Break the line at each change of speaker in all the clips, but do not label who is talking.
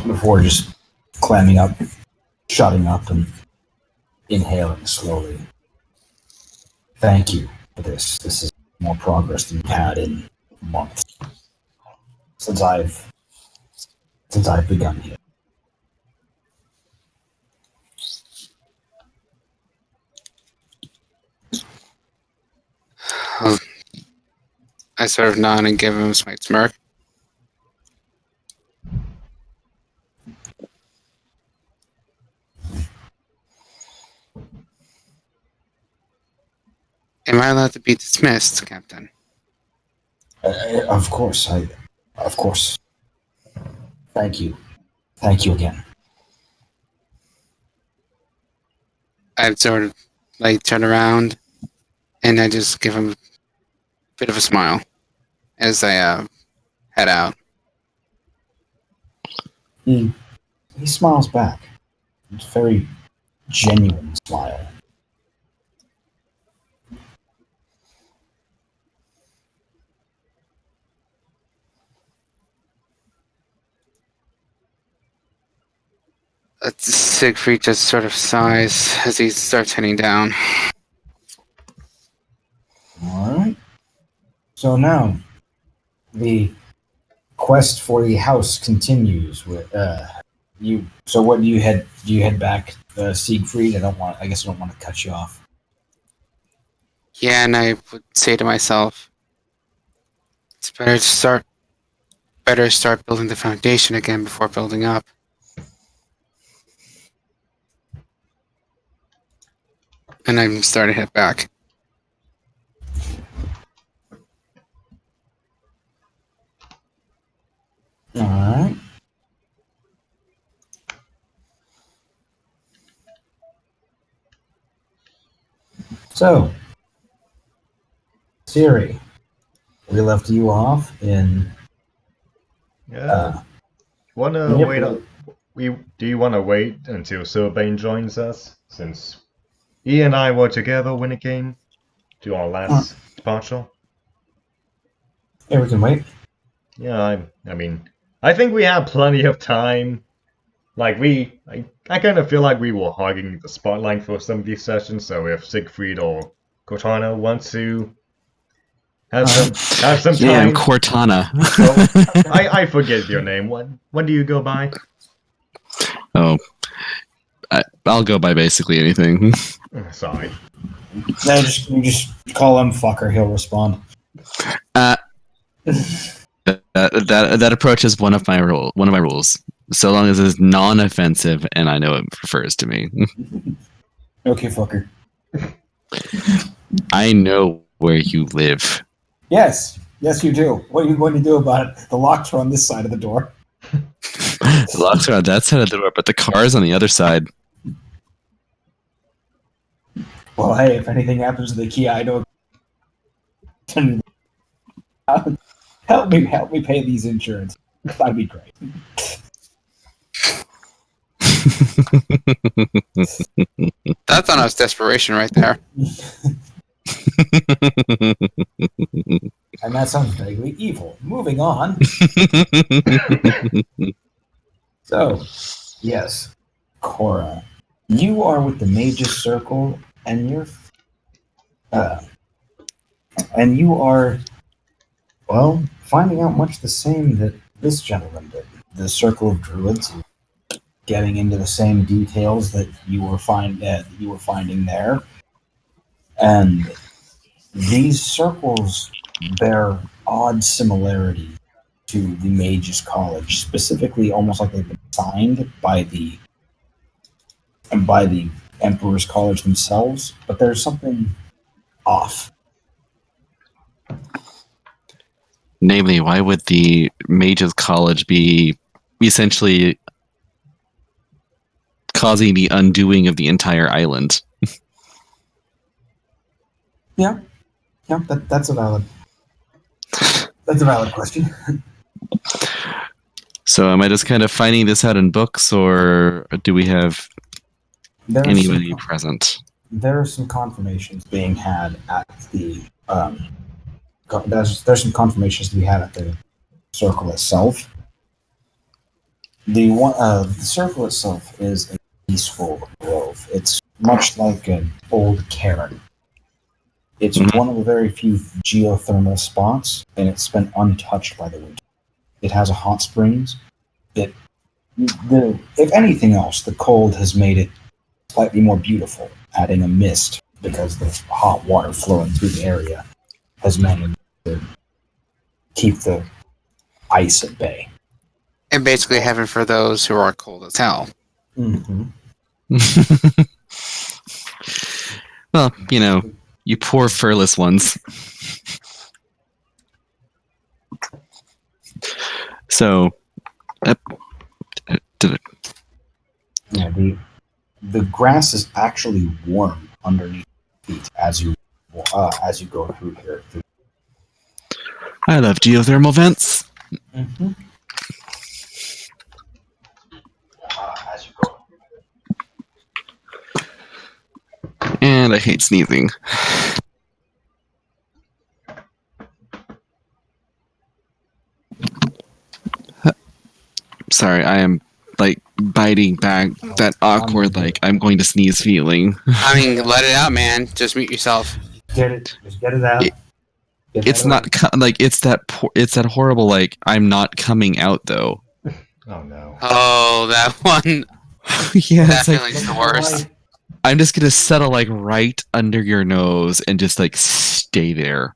before just clamming up, shutting up, and inhaling slowly. Thank you for this. This is more progress than we've had in months since I've begun here.
I sort of nod and give him a slight smirk. Am I allowed to be dismissed, Captain?
Of course. Of course. Thank you. Thank you again.
I'd sort of turn around and I just give him a bit of a smile as I head out.
He smiles back. It's a very genuine smile.
Siegfried just sort of sighs as he starts heading down.
Alright. So now, the quest for the house continues with you. So what do you head? Do you head back, Siegfried? I guess I don't want to cut you off.
Yeah, and I would say to myself, it's better to start building the foundation again before building up. And I'm starting to head back.
Alright. So, Siri, we left you off in.
Wanna wait up? Do you wanna wait until Sylvain joins us? Since he and I were together when it came to our last departure.
Yeah, we can wait.
Yeah, I mean, I think we have plenty of time. Like I kind of feel like we were hogging the spotlight for some of these sessions. So if Siegfried or Cortana want to have some time.
Yeah, I'm Cortana.
I forget your name. What do you go by?
Oh, I'll go by basically anything.
Sorry.
No, you just call him fucker. He'll respond.
That approach is one of my rules. So long as it's non-offensive and I know it refers to me.
Okay, fucker.
I know where you live.
Yes, you do. What are you going to do about it? The locks are on this side of the door.
The locks are on that side of the door, but the car's on the other side.
Well, hey, if anything happens to the key, I know. Help me pay these insurance. That'd be great.
That's on us desperation right there.
And that sounds vaguely evil. Moving on. So, yes, Cora, you are with the Mage's Circle, and you are, well, finding out much the same that this gentleman did. The Circle of Druids, getting into the same details that you were finding there, and these circles bear odd similarity to the Mage's College, specifically almost like they've been signed by the Emperor's College themselves, but there's something off.
Namely, why would the Mage's College be essentially causing the undoing of the entire island?
Yeah, that's a valid question.
So am I just kind of finding this out in books, or do we have anybody present?
There are some confirmations being had at the there's some confirmations to be had at the circle itself. The circle itself is a peaceful grove. It's much like an old cairn. It's
Mhm.
one of the very few geothermal spots, and it's been untouched by the winter. It has a hot springs. If anything else, the cold has made it slightly more beautiful, adding a mist because the hot water flowing through the area has managed to keep the ice at bay.
And basically heaven for those who are cold as hell.
Mm-hmm.
Well, you poor furless ones. So,
Yeah, the grass is actually warm underneath your feet as you go through here.
I love geothermal vents.
Mm-hmm. As you go.
And I hate sneezing. Sorry, I am like biting back that awkward, like I'm going to sneeze feeling.
I mean, let it out, man. Just mute yourself.
Just get it out.
It-
Get
It's
that
not like it's that horrible like I'm not coming out though.
Oh no.
Oh, that one.
Yeah,
That
it's like
feeling's the worst.
I'm just gonna settle like right under your nose and just like stay there.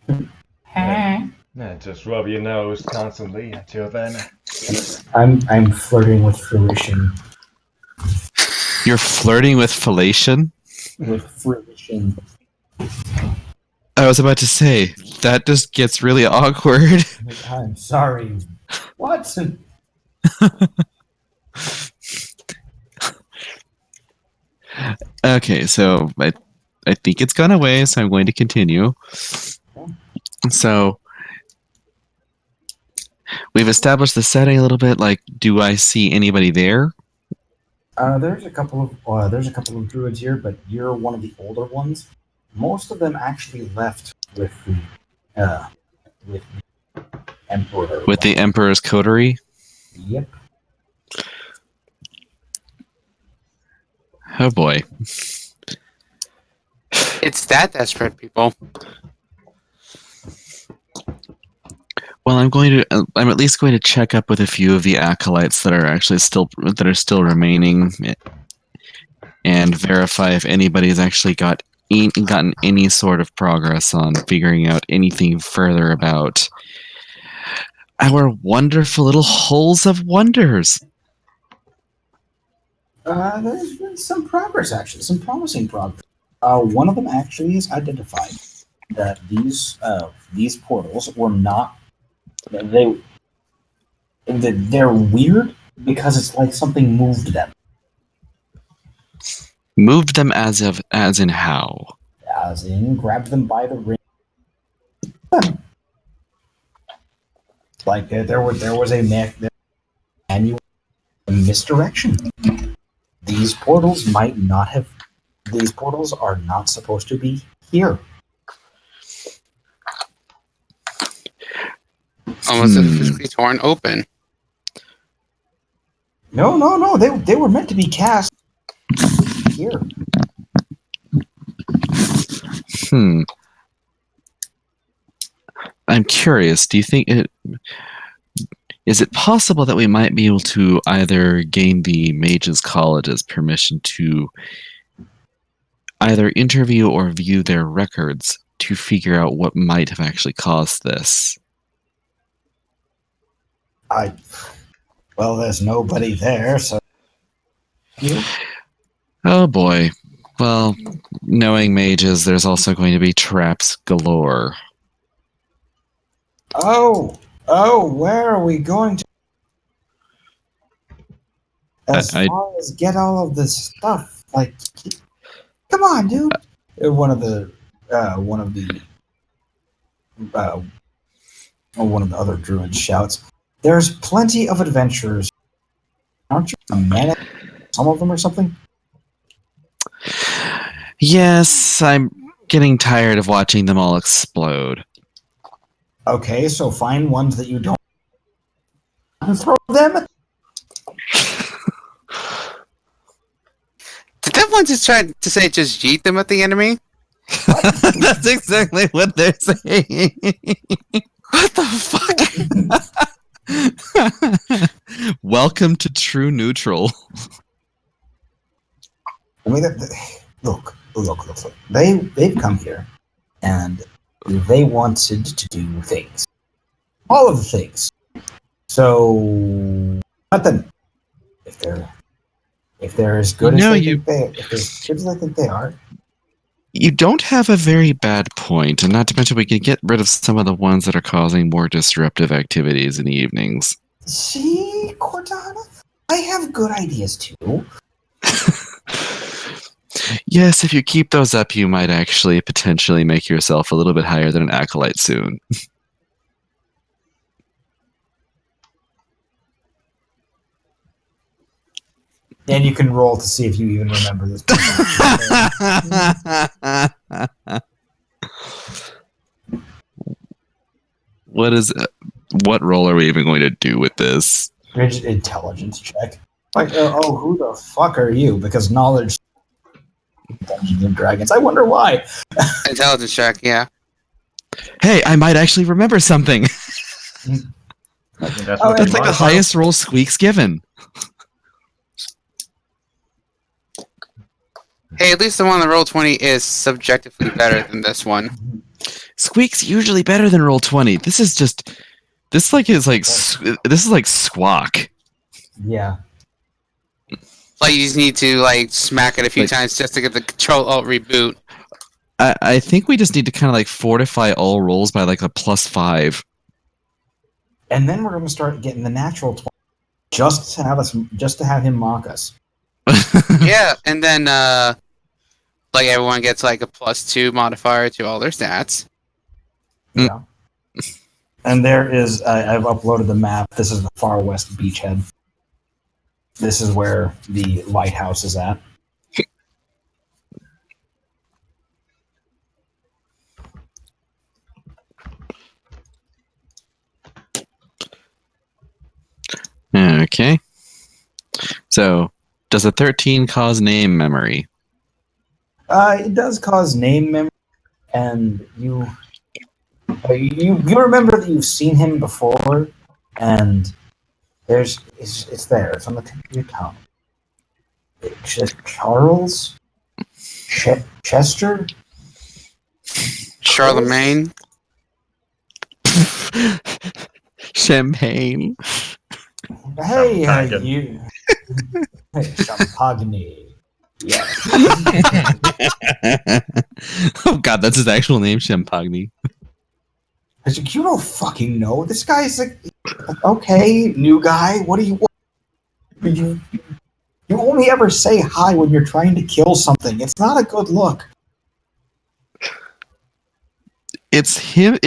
Yeah, just rub your nose constantly until then.
I'm flirting with fruition.
You're flirting with fellation?
With fruition.
I was about to say that just gets really awkward.
I'm sorry. What?
Okay, so I think it's gone away, so I'm going to continue. So we've established the setting a little bit. Like, do I see anybody there?
There's a couple of druids here, but you're one of the older ones. Most of them actually left with the emperor.
With the Emperor's coterie?
Yep.
Oh boy.
It's that desperate, people.
Well, I'm at least going to check up with a few of the acolytes that are still remaining, and verify if anybody's actually gotten any sort of progress on figuring out anything further about our wonderful little holes of wonders.
There's been some progress, actually, some promising progress. One of them actually is identified that these portals were not they're weird because it's like something moved them.
Moved them as in how?
As in, grabbed them by the ring. Like there was a manual misdirection. These portals might not have. These portals are not supposed to be here.
Almost physically torn open.
No. They were meant to be cast here.
I'm curious. Do you think is it possible that we might be able to either gain the Mages College's permission to either interview or view their records to figure out what might have actually caused this?
Well, there's nobody there, so. You?
Oh boy. Well, knowing mages, there's also going to be traps galore.
Oh, where are we going to? As far as get all of this stuff, like, come on, dude. One of the other druids shouts, "There's plenty of adventurers. Aren't you a man? Some of them or something?"
Yes, I'm getting tired of watching them all explode.
Okay, so find ones that you don't and throw them.
one to try to say just yeet them at the enemy?
That's exactly what they're saying. What the fuck? Welcome to True Neutral.
I mean, look. They've come here, and they wanted to do things, all of the things. So let them. If they're as good as they think they, if they're as good as I think they are.
You don't have a very bad point, and not to mention we can get rid of some of the ones that are causing more disruptive activities in the evenings.
See, Cortana, I have good ideas too.
Yes, if you keep those up, you might actually potentially make yourself a little bit higher than an acolyte soon.
And you can roll to see if you even remember this.
What role are we even going to do with this?
Rigid intelligence check. Like, who the fuck are you? Because knowledge, Dungeons and Dragons. I wonder why.
Intelligence check, yeah.
Hey, I might actually remember something.
That's
That's like the highest roll Squeak's given.
Hey, at least the one on the Roll20 is subjectively better than this one.
Squeak's usually better than Roll20. This is like Squawk.
Yeah.
Like, you just need to, like, smack it a few times just to get the Control-Alt reboot.
I think we just need to kind of like fortify all rolls by like a +5.
And then we're going to start getting the natural 20 just to have him mock us.
Yeah, and then, like, everyone gets, like, a +2 modifier to all their stats.
Yeah. And there is, I've uploaded the map. This is the far west beachhead. This is where the lighthouse is at.
Okay. So, does a 13 cause name memory?
It does cause name memory, and you remember that you've seen him before, and it's there. It's on the tip of your tongue. Charles? Chester?
Charlemagne?
Champagne.
Hey,
Champagne.
you. Hey, Champagne. Yeah.
Oh god, that's his actual name, Champagne.
I said, you don't fucking know. This guy's like, okay, new guy. What do you want? You only ever say hi when you're trying to kill something. It's not a good look.
It's him.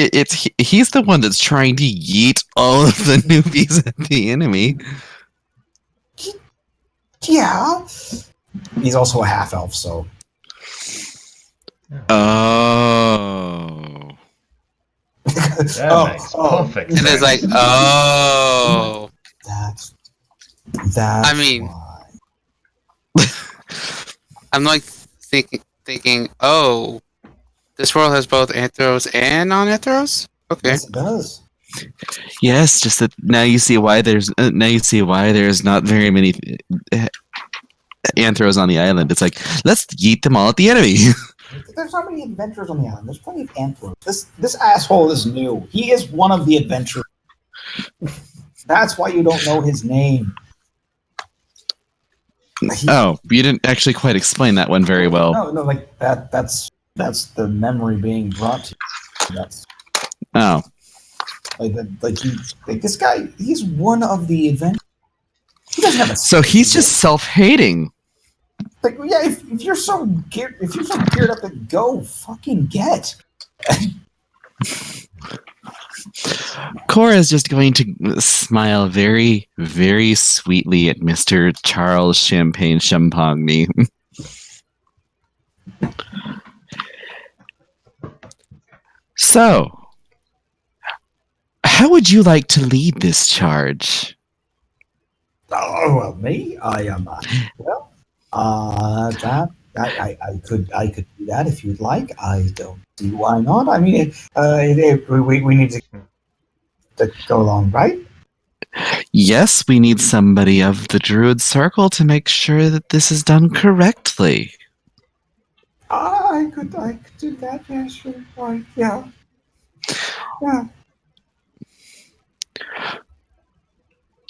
He's the one that's trying to yeet all of the newbies at the enemy.
Yeah. He's also a half elf, so.
Oh.
That makes perfect
And
sense.
it's like, oh.
That's
I mean,
why.
I'm like thinking, oh, this world has both Anthros and non-Anthros? Okay.
Yes, it does.
Yes, just that now you see why there's not very many Anthros on the island. It's like, let's yeet them all at the enemy.
There's not many adventurers on the island. There's plenty of antelopes. This asshole is new. He is one of the adventurers. That's why you don't know his name.
Oh, you didn't actually quite explain that one very well.
No, like that's the memory being brought to you. That's
Oh.
like this guy, he's one of the adventurers. He doesn't have a
So he's just self-hating.
like, yeah, if you're so geared up to go, fucking get.
Cora is just going to smile very, very sweetly at Mr. Charles Champagne. So, how would you like to lead this charge?
Oh, well, me? I am. That I could do that if you'd like. I don't see why not. I mean, we need to go along, right?
Yes, we need somebody of the Druid Circle to make sure that this is done correctly.
I could do that. Yeah, sure. Right. Yeah. Yeah.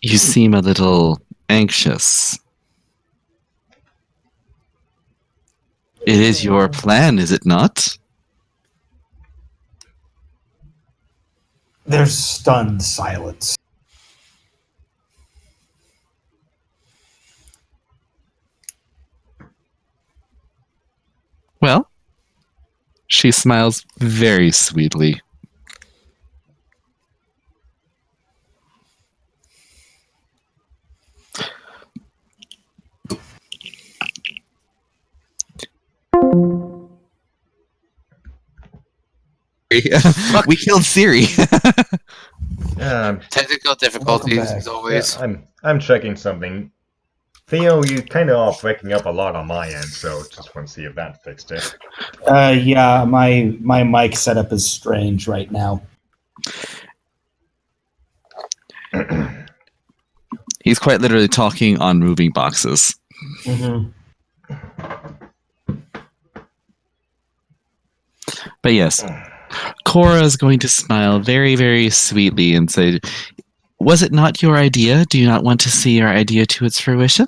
You seem a little anxious. It is your plan, is it not?
There's stunned silence.
Well, she smiles very sweetly. We killed Siri.
Technical difficulties,
back.
as always.
I'm checking something. Theo, you kind of are breaking up a lot on my end, so just want to see if that fixed it.
Yeah, my mic setup is strange right now.
He's quite literally talking on moving boxes.
Mm-hmm.
But yes, Cora is going to smile very, very sweetly and say, "Was it not your idea? Do you not want to see your idea to its fruition?"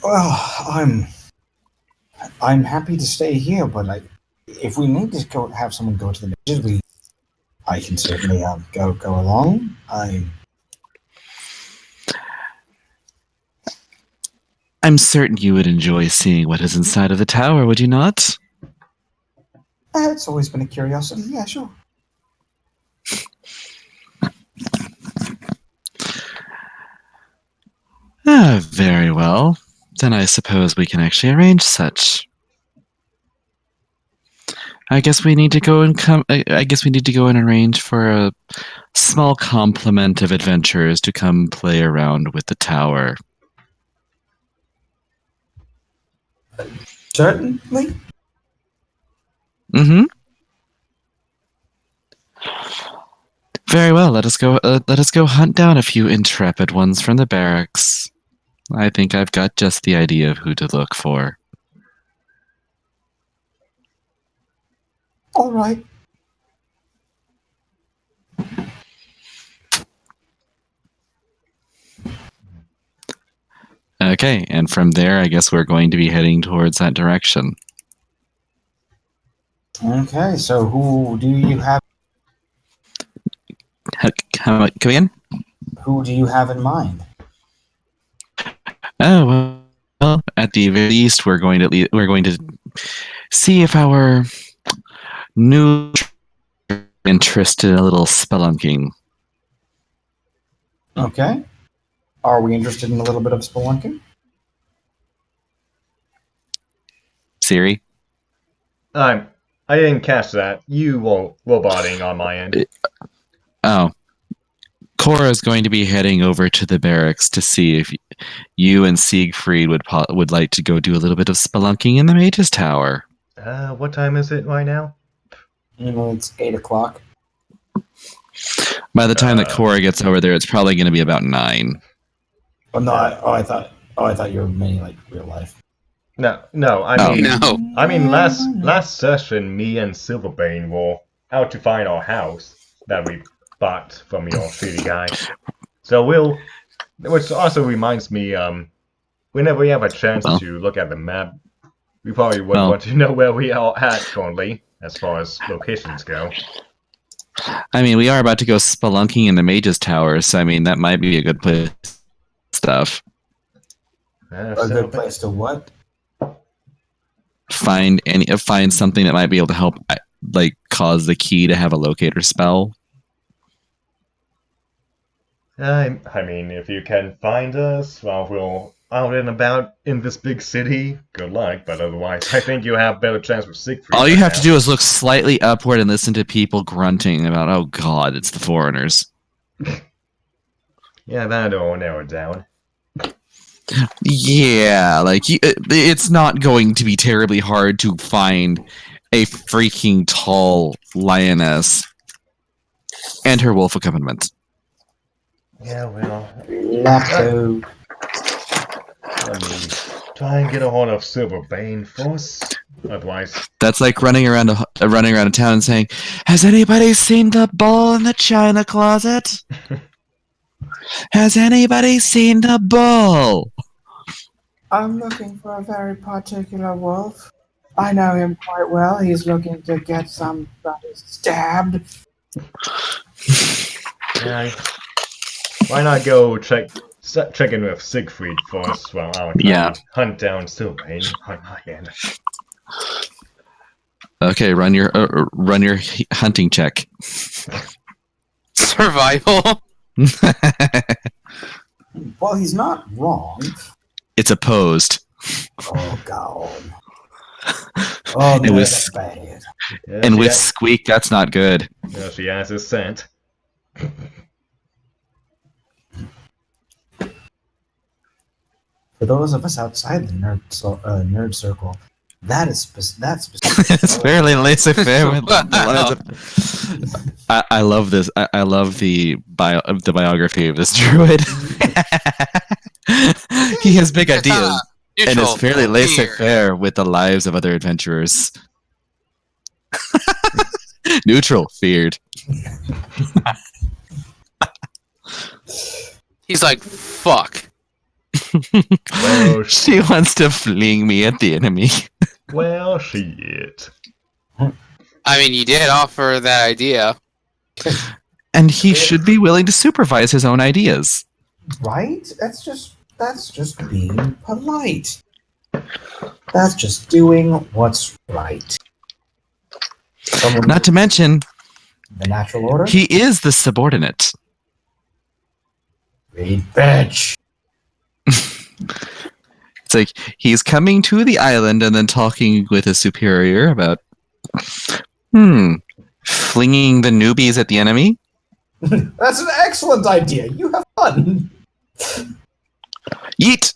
Well, I'm happy to stay here, but if we need to go have someone go to the mages, I can certainly go along.
I'm certain you would enjoy seeing what is inside of the tower, would you not?
It's always been a curiosity. Yeah, sure.
Very well. Then I suppose we can actually arrange such. I guess we need to go and I guess we need to go and arrange for a small complement of adventurers to come play around with the tower.
Certainly.
Mm-hmm. Very well. Let us go. Let us go hunt down a few intrepid ones from the barracks. I think I've got just the idea of who to look for.
All right.
Okay, and from there, I guess we're going to be heading towards that direction.
Okay. So, who do you have?
Come again?
Who do you have in mind?
Oh well, at the very least, we're going to see if our new interested in a little spelunking.
Okay. Are we interested in a little bit of spelunking?
Siri?
I didn't catch that. You were roboting on my end.
Oh. Cora is going to be heading over to the barracks to see if you and Siegfried would like to go do a little bit of spelunking in the Mage's Tower.
What time is it right now?
It's 8:00.
By the time that Cora gets over there, it's probably going to be about 9.
Oh no! I thought you were meaning like real life.
No. I
Oh.
mean,
No.
I mean, last session, me and Silverbane were out to find our house that we bought from your shitty guy. So which also reminds me, whenever we have a chance
Well.
to look at the map, we probably would
Well.
want to know where we are at currently, as far as locations go.
I mean, we are about to go spelunking in the Mage's Tower, so I mean, that might be a good place to stuff.
A
So-
good place to what?
Find something that might be able to help, like, cause the key to have a locator spell.
I mean, if you can find us while we're out and about in this big city, good luck. But otherwise, I think you have better chance with Siegfried.
All you
right
have to
now.
do is look slightly upward and listen to people grunting about, "Oh God, it's the foreigners."
Yeah, that'll narrow it down.
Yeah, like it's not going to be terribly hard to find a freaking tall lioness and her wolf accompaniment.
Yeah, well,
Lapdog.
let me try and get a hold of Silverbane first. Otherwise,
That's like running around a town and saying, "Has anybody seen the bull in the china closet? Has anybody seen the bull?"
I'm looking for a very particular wolf. I know him quite well. He's looking to get somebody stabbed.
yeah, why not go check in with Siegfried first while I'll try
Yeah.
and hunt down Silverbane on my end.
Okay, run your hunting check.
Survival.
Well, he's not wrong.
It's opposed.
Oh, God. Oh,
It
no,
was-
that's bad.
Yeah,
And
she
with
ha-
Squeak, that's not good.
yeah, she has his scent.
For those of us outside the nerd circle, that's specific.
It's fairly laissez-faire.
Wow.
I love this. I love the biography of this druid. He has big ideas and is fairly laissez-faire with the lives of other adventurers. Neutral, feared.
He's like, fuck.
Well,
She wants to fling me at the enemy.
well, shit.
I mean, you did offer that idea.
And he should be willing to supervise his own ideas.
Right? That's just being polite. That's just doing what's right. Someone
Not to mention,
the natural order.
he is the subordinate.
Read bitch.
It's like he's coming to the island and then talking with his superior about, flinging the newbies at the enemy.
That's an excellent idea. You have fun.
Yeet!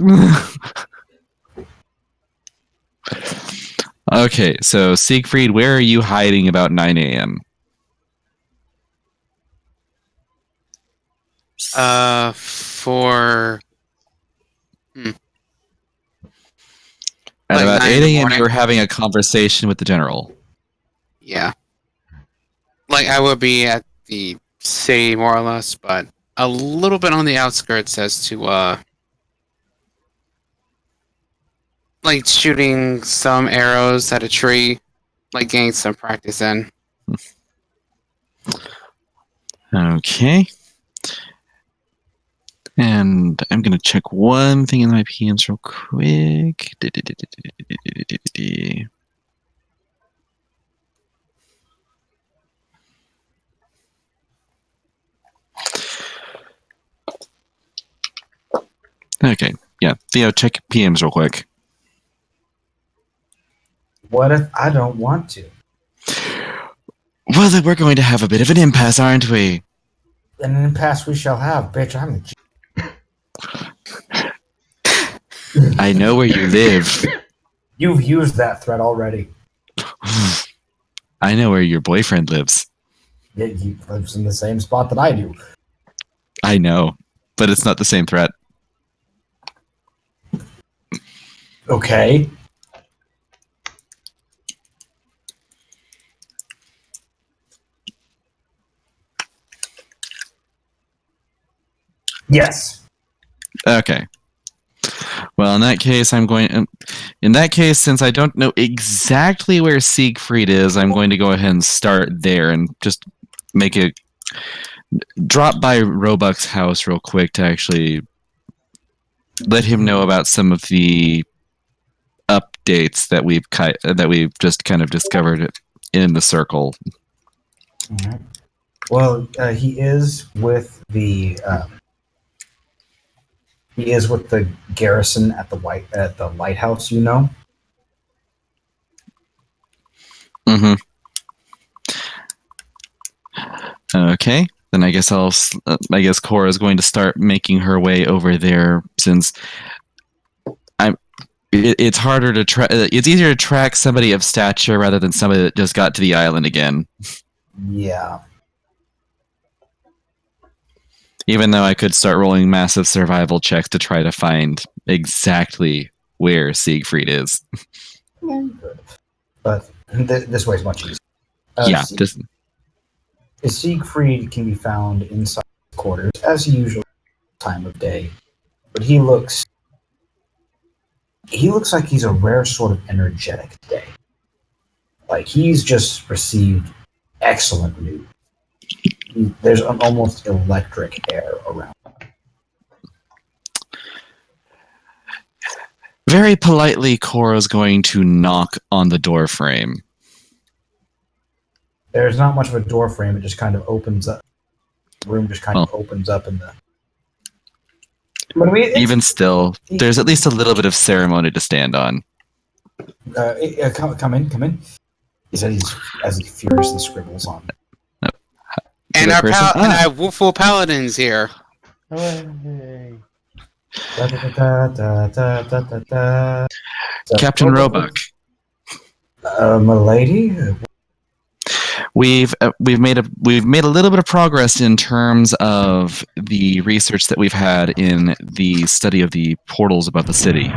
Okay, so Siegfried, where are you hiding about 9 a.m.?
For
At
Like
about
9 in
8
the
a.m.,
morning.
you're having a conversation with the general.
yeah, like I would be at the city more or less, but a little bit on the outskirts as to like shooting some arrows at a tree, like getting some practice in.
Okay. And I'm going to check one thing in my PMs real quick. Okay, yeah. Theo, check PMs real quick.
What if I don't want to?
Well, then we're going to have a bit of an impasse, aren't we?
An impasse we shall have, bitch. I'm the
I know where you live.
You've used that threat already.
I know where your boyfriend lives.
Yeah, he lives in the same spot that I do.
I know, but it's not the same threat.
Okay. Yes.
Okay. Well, in that case, since I don't know exactly where Siegfried is, I'm going to go ahead and start there and just make a drop by Roebuck's house real quick to actually let him know about some of the updates that we've just kind of discovered in the circle.
Alright. Well, he is with the garrison at the lighthouse. You know.
Mm-hmm. Okay, then I guess Cora is going to start making her way over there, since it's harder to track. It's easier to track somebody of stature rather than somebody that just got to the island again.
Yeah.
Even though I could start rolling massive survival checks to try to find exactly where Siegfried is.
Yeah, you could. But this way is much easier.
Yeah, just
Siegfried can be found inside his quarters, as usual time of day. But he looks like he's a rare sort of energetic today. Like he's just received excellent news. There's an almost electric air around.
very politely, Cora's going to knock on the door frame.
There's not much of a door frame. It just kind of opens up. The room just kind of opens up in the. But I mean,
even still, there's at least a little bit of ceremony to stand on.
Come in. He said as he furiously scribbles on.
And our Wolful Paladin's here.
Captain Roebuck.
Milady?
We've made a little bit of progress in terms of the research that we've had in the study of the portals above the city.
You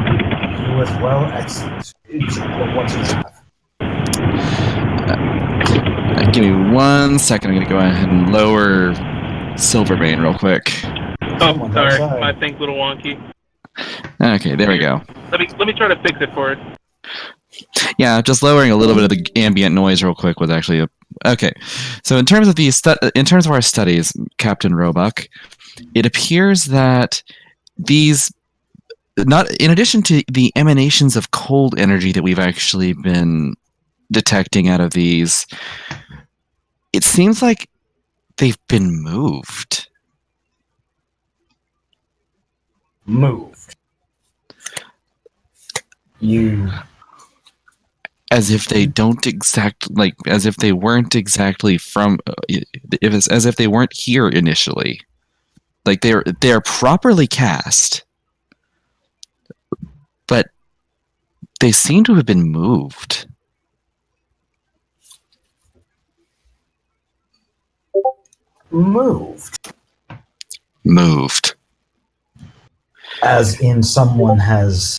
as well, excellent. What's his have?
Give me 1 second. I'm going to go ahead and lower Silverbane real quick.
Oh, sorry. My thing's a little wonky.
Okay, there we go.
Let me try to fix it for it.
Yeah, just lowering a little bit of the ambient noise real quick was actually okay. So in terms of our studies, Captain Roebuck, it appears that these, not in addition to the emanations of cold energy that we've actually been detecting out of these, it seems like they've been moved. As if they don't as if they weren't exactly from, as if they weren't here initially. Like they're properly cast, but they seem to have been moved. Moved.
As in someone has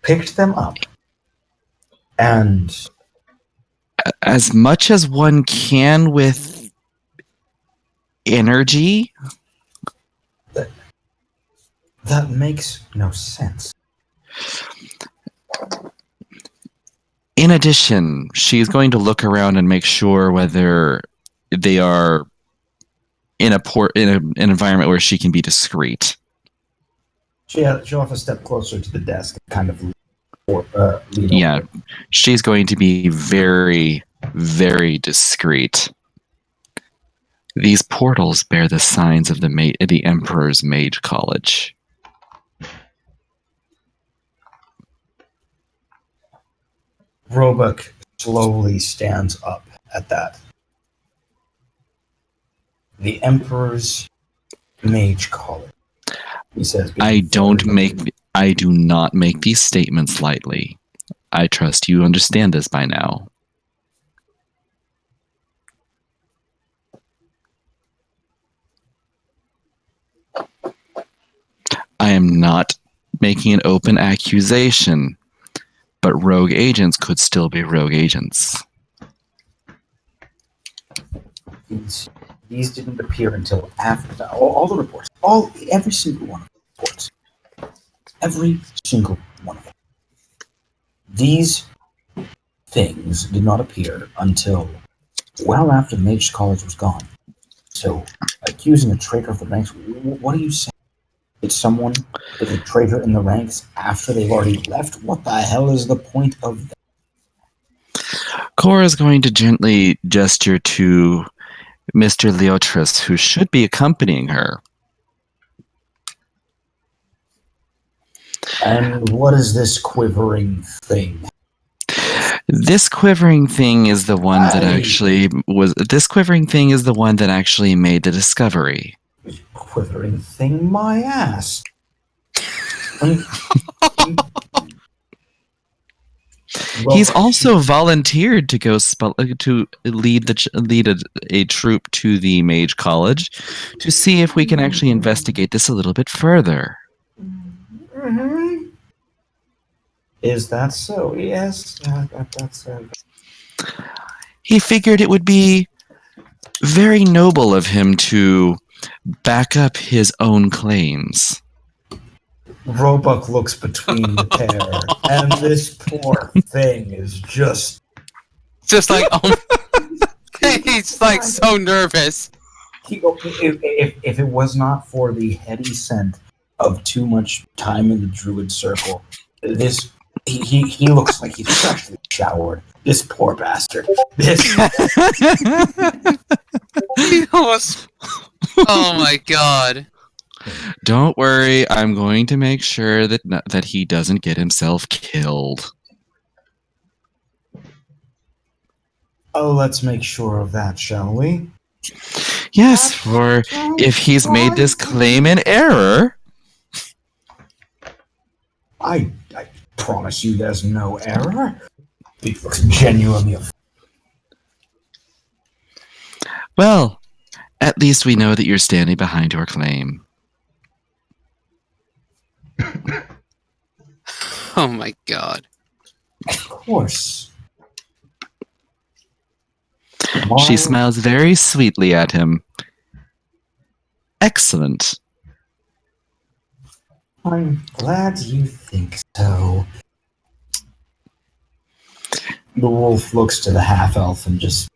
picked them up. And
as much as one can with energy,
that makes no sense.
In addition, she's going to look around and make sure whether they are in an environment where she can be discreet.
She'll have to step closer to the desk and kind of lean
yeah,
over.
She's going to be very, very discreet. These portals bear the signs of the Emperor's Mage College.
Roebuck slowly stands up at that. The Emperor's Mage College. He says,
I do not make these statements lightly. I trust you understand this by now. I am not making an open accusation, but rogue agents could still be rogue agents.
These didn't appear until after that. All the reports, every single one of the reports, every single one of them. These things did not appear until well after the Mage's College was gone. So, accusing a traitor of the ranks, what are you saying? It's someone is a traitor in the ranks after they've already left? What the hell is the point of that?
Cora's going to gently gesture to Mr. Leotris, who should be accompanying her.
And what is this quivering thing?
This quivering thing is the one that actually was. This quivering thing is the one that actually made the discovery.
Quivering thing, my ass. Well,
He's also volunteered to go to lead a troop to the Mage College to see if we can actually investigate this a little bit further.
Mm-hmm.
Is that so? Yes, that's
He figured it would be very noble of him to back up his own claims.
Roebuck looks between the pair, and this poor thing is just.
Just like, he's like so nervous.
If it was not for the heady scent of too much time in the druid circle, this he looks like he's freshly showered. This poor bastard. This
He almost. Oh my god.
Don't worry, I'm going to make sure that he doesn't get himself killed.
oh, let's make sure of that, shall we?
Yes, for if he's made this claim in error.
I promise you, there's no error. He looks genuinely.
Well, at least we know that you're standing behind your claim.
Oh my god.
Of course.
She smiles very sweetly at him. Excellent.
I'm glad you think so. The wolf looks to the half elf and just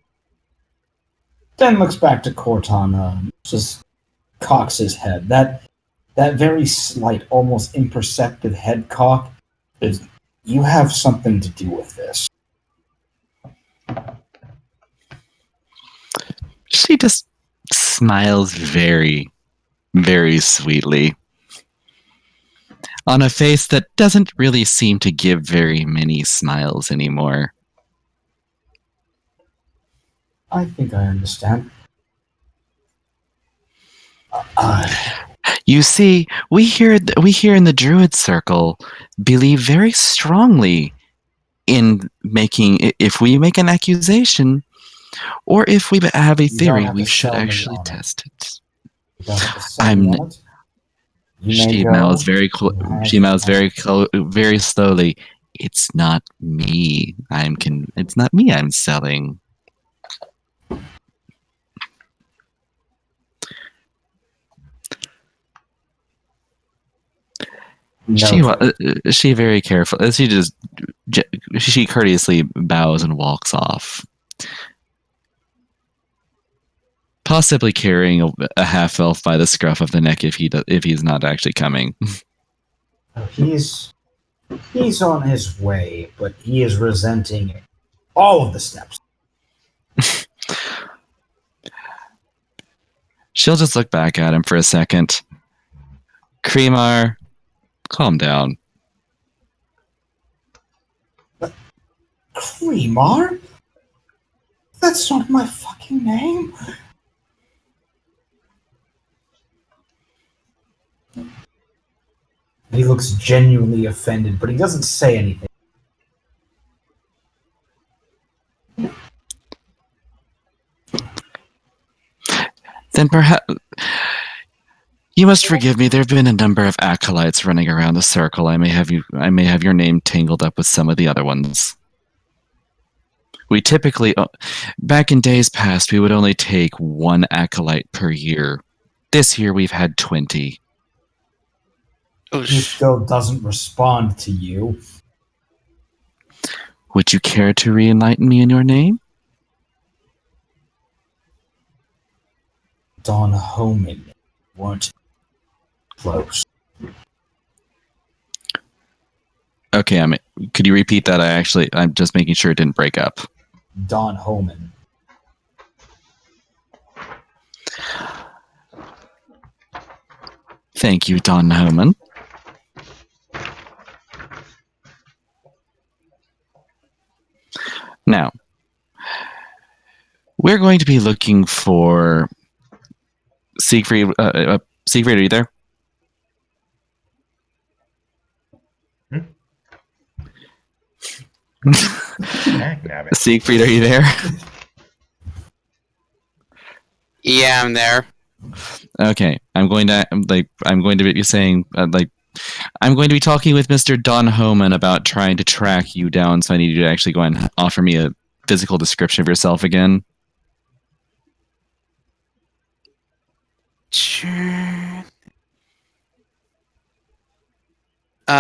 then looks back to Cortana, just cocks his head. That very slight, almost imperceptible head cock is you have something to do with this.
She just smiles very, very sweetly. On a face that doesn't really seem to give very many smiles anymore.
I think I understand.
You see, we here in the Druid Circle believe very strongly in if we make an accusation, or if we have a theory, we should actually test it.
You don't have to sell me on it. You may
She
go.
mouths very very slowly. It's not me. It's not me I'm selling.
No.
She very careful. She courteously bows and walks off. Possibly carrying a half elf by the scruff of the neck if he's not actually coming.
He's on his way, but he is resenting all of the steps.
She'll just look back at him for a second. Kreemar, calm down.
Kreemar? That's not my fucking name. He looks genuinely offended, but he doesn't say anything.
Then perhaps you must forgive me. There have been a number of acolytes running around the circle. I may have your name tangled up with some of the other ones. We typically, back in days past, we would only take one acolyte per year. This year we've had 20.
He still doesn't respond to you.
Would you care to re-enlighten me in your name?
Don Homan weren't close.
Okay, could you repeat that? I'm just making sure it didn't break up.
Don Homan.
Thank you, Don Homan. Now, we're going to be looking for Siegfried. Siegfried, are you there?
Nabbit.
Siegfried, are you there?
Yeah, I'm there.
Okay, I'm going to be saying I'm going to be talking with Mr. Don Homan about trying to track you down. So I need you to actually go and offer me a physical description of yourself again.
Sure.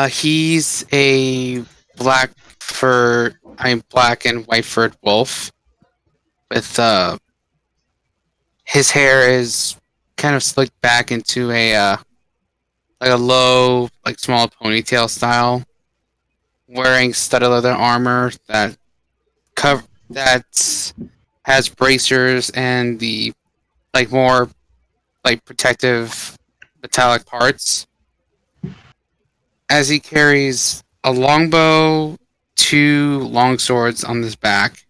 He's a black and white furred wolf. With his hair is kind of slicked back into a low, small ponytail style. Wearing studded leather armor that has bracers and the more protective metallic parts. As he carries a longbow, 2 long swords on his back,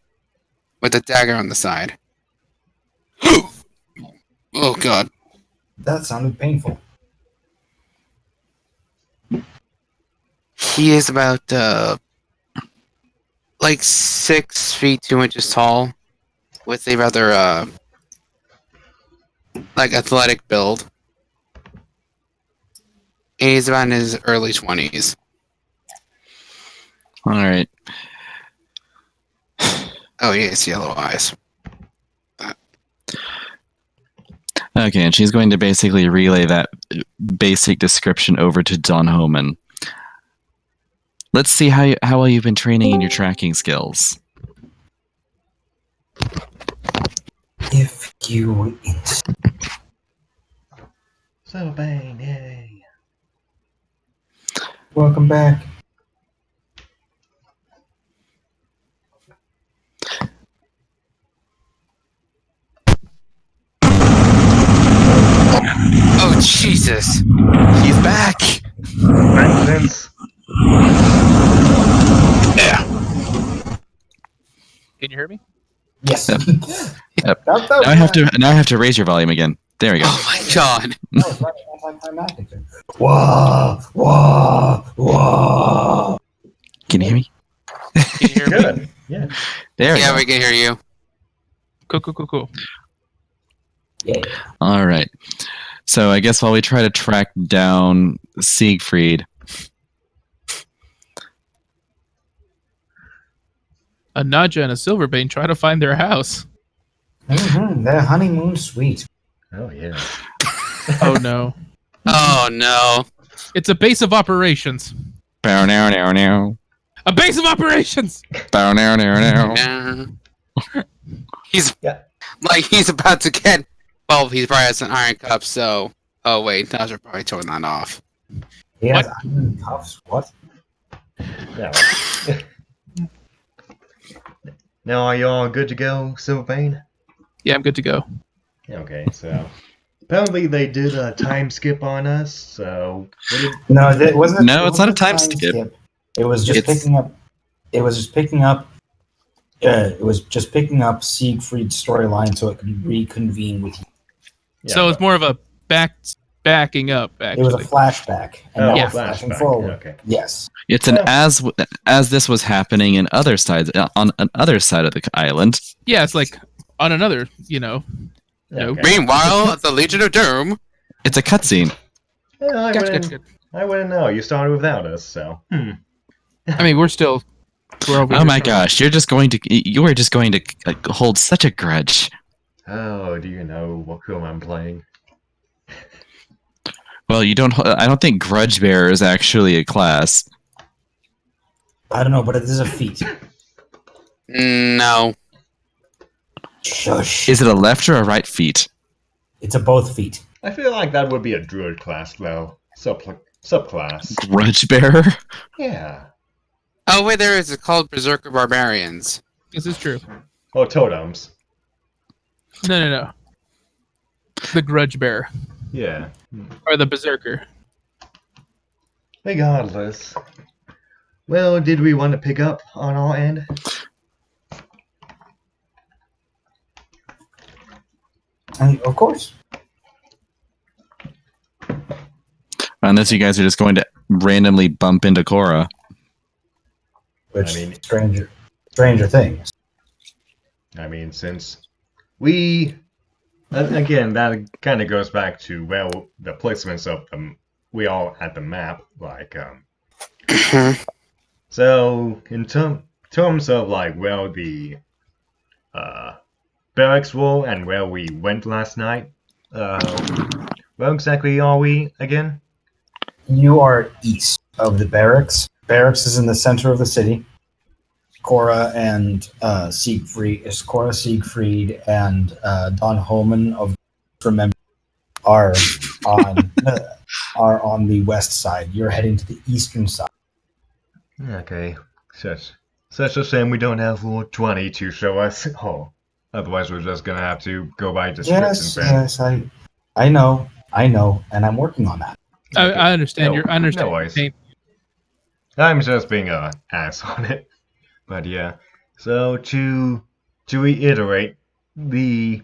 with a dagger on the side. Oh god.
That sounded painful.
He is about 6 feet 2 inches tall, with a rather athletic build. And he's about in his early 20s.
All right.
Oh, he has yellow eyes.
Okay, and she's going to basically relay that basic description over to Don Homan. Let's see how well you've been training in your tracking skills.
If you
Silverbane, yay.
welcome back.
Oh, Jesus!
He's back!
Vengeance.
Can you hear me?
Yes.
Yep. Yep.
That
Now I have to raise your volume again. There we go.
Oh my god!
That was right anticlimactic. Whoa! Whoa! Whoa!
Can you hear me?
Can you hear me?
Good. Yeah.
There we
Yeah,
go.
we can hear you.
Cool.
Yeah.
All right. So I guess while we try to track down Siegfried,
A Nadja and a Silverbane try to find their house.
Their honeymoon suite.
Oh, yeah.
Oh no.
Oh no.
It's a base of operations.
bow now now now,
A base of operations!
bow now now now.
Yeah. He's
Yeah.
he's about to get. Well, he's probably has an iron cup, so. Oh wait, Nazar probably tore that off.
He has
What?
iron cuffs. What?
Yeah. Now, are you all good to go, Silverbane?
Yeah, I'm good to go.
Okay, so apparently they did a time skip on us. So what did...
No, that wasn't.
No,
it
it's not a
wasn't
time skip.
It was just
It's-
picking up. It was just picking up. It was just picking up Siegfried's storyline so it could reconvene with you.
Yeah,
So it's more of a backing up,
It
actually.
was a flashback, and now
Yeah.
we're flashing
flashback.
forward.
Okay.
Yes.
It's an as this was happening in other sides on another side of the island.
Yeah, it's like on another, No.
Okay.
Meanwhile, at the Legion of Doom.
It's a cutscene.
Yeah,
Gotcha.
I wouldn't know. You started without us, so.
I mean, we're over
Oh
here
my
trying-
gosh, you are just going to hold such a grudge.
Oh, do you know whom I'm playing?
Well, I don't think grudge bearer is actually a class.
I don't know, but it is a feat.
No.
Shush.
Is it a left or a right feet?
It's a both feet.
I feel like that would be a druid class, though. Subclass.
Grudge bearer?
Yeah.
Oh wait, there is. It's called Berserker Barbarians.
This is true.
Oh, totems.
No. The grudge bearer.
Yeah.
Or the berserker.
Regardless. Well, did we want to pick up on our end?
And of course.
Unless you guys are just going to randomly bump into Cora.
Which,
I mean,
stranger things.
I mean, since we again, that kind of goes back to well, the placements of them. We all at the map, like So in terms of like where the uh, barracks were and where we went last night, where exactly are we again?
You are east of the barracks. Barracks is in the center of the city. Cora Siegfried, and Don Holman of Remember are on are on the west side. You're heading to the eastern side.
Okay, such a shame we don't have Lord 20 to show us. Oh, otherwise we're just gonna have to go by descriptions.
Yes, I know, and I'm working on that.
I understand.
No,
I understand.
no worries.
Pain.
I'm just being a ass on it. But yeah, so to reiterate, the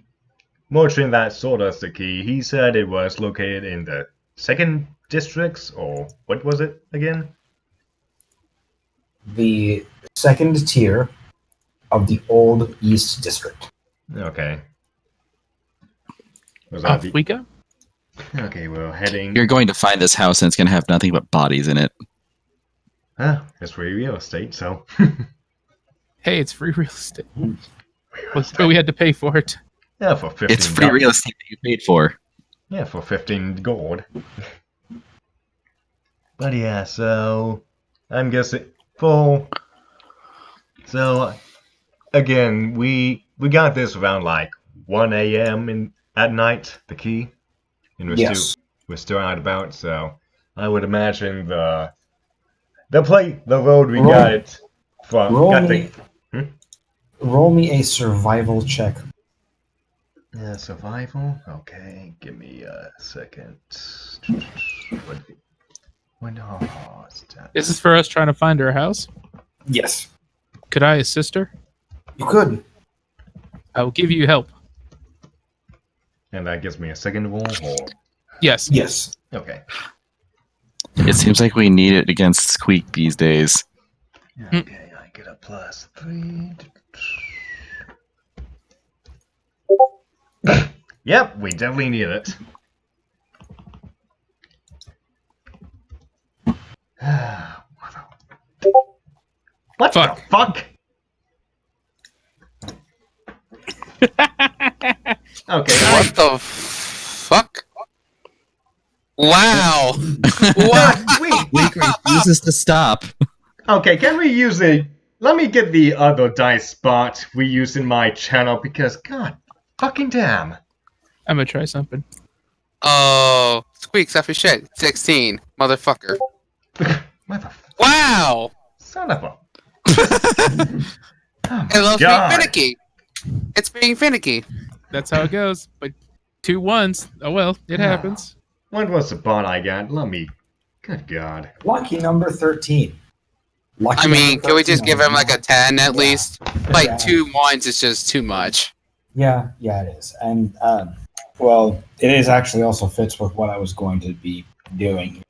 merchant that sold us the key, he said it was located in the second districts, or what was it again?
The second tier of the old East District.
Okay. Was that
Off we go.
Okay, we're heading.
You're going to find this house and it's going to have nothing but bodies in it.
It's free real estate, so.
Hey, it's free real estate. But we had to pay for it.
Yeah, for 15
It's free real estate that you paid for.
Yeah, for 15 gold. But yeah, so I'm guessing for so again, we got this around like 1 a.m. at night, the key. And we're still out about, so I would imagine the road we got it from
Roll me a survival check.
Yeah, survival? Okay, give me a second.
This is for us trying to find her house.
Yes.
Could I assist her?
You could.
I will give you help.
And that gives me a second roll, or?
Yes.
Yes.
Okay.
It seems like we need it against Squeak these days.
Okay, I get a +3. Yep, we definitely need it. What
Fuck.
the fuck? Okay,
What the fuck? Wow.
what?
Squeak refuses to stop.
Okay, can we use it? Let me get the other dice spot we use in my channel because god fucking damn.
I'm gonna try something.
Oh, squeaks off your shit. 16, motherfucker.
Mother
Wow.
son of a. Oh
It loves being
God.
finicky. It's being finicky.
That's how it goes. But 2 1s. Oh well, it happens.
What was the bot I got? Let me. Good God.
Lucky number 13. Lucky
I mean,
number
can we
13
just give him like a 10 at least? Like
Yeah.
2 1s is just too much.
Yeah, it is. And, well, it is actually also fits with what I was going to be doing.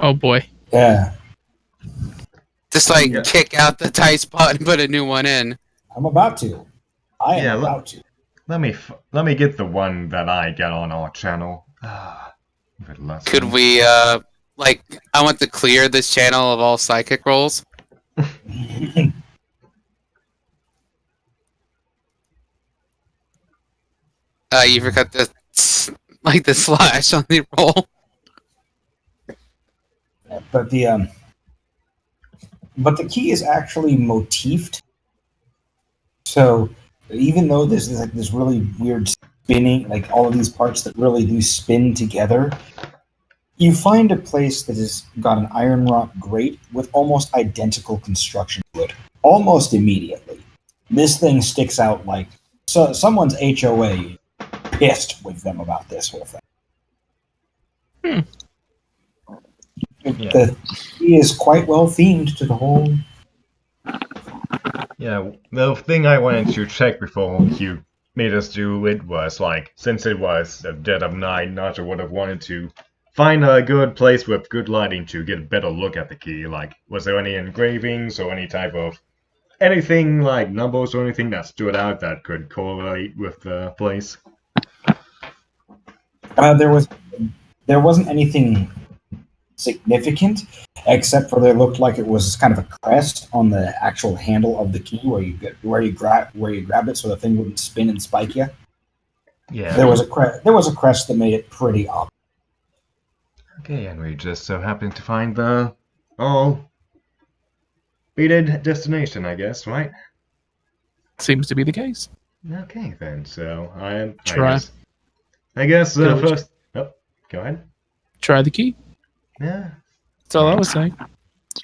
Oh boy.
Yeah,
Just like
Yeah.
kick out the tight spot and put a new one in.
I'm about to. I am
Yeah,
about to.
Let me get the one that I got on our channel.
Could we, like, I want to clear this channel of all psychic rolls. You forgot the, like, the slash on the roll.
But the key is actually motifed. So even though there's like this really weird spinning, like all of these parts that really do spin together, you find a place that has got an iron wrought grate with almost identical construction to it, almost immediately. This thing sticks out like someone's HOA pissed with them about this whole thing.
Yeah.
The key is quite well themed to the whole.
Yeah, the thing I wanted to check before you made us do it was like, since it was the dead of night, Nacho would have wanted to find a good place with good lighting to get a better look at the key. Like, was there any engravings or any type of anything like numbers or anything that stood out that could correlate with the place?
There wasn't anything significant, except for there looked like it was kind of a crest on the actual handle of the key where you grabbed it so the thing wouldn't spin and spike you.
Yeah.
There was a crest that made it pretty obvious.
Okay, and we just so happened to find the beaded destination, I guess, right?
Seems to be the case.
Okay, then. So
Try.
I guess
Go
first. Oh, go ahead.
Try the key.
Yeah.
That's all I was saying.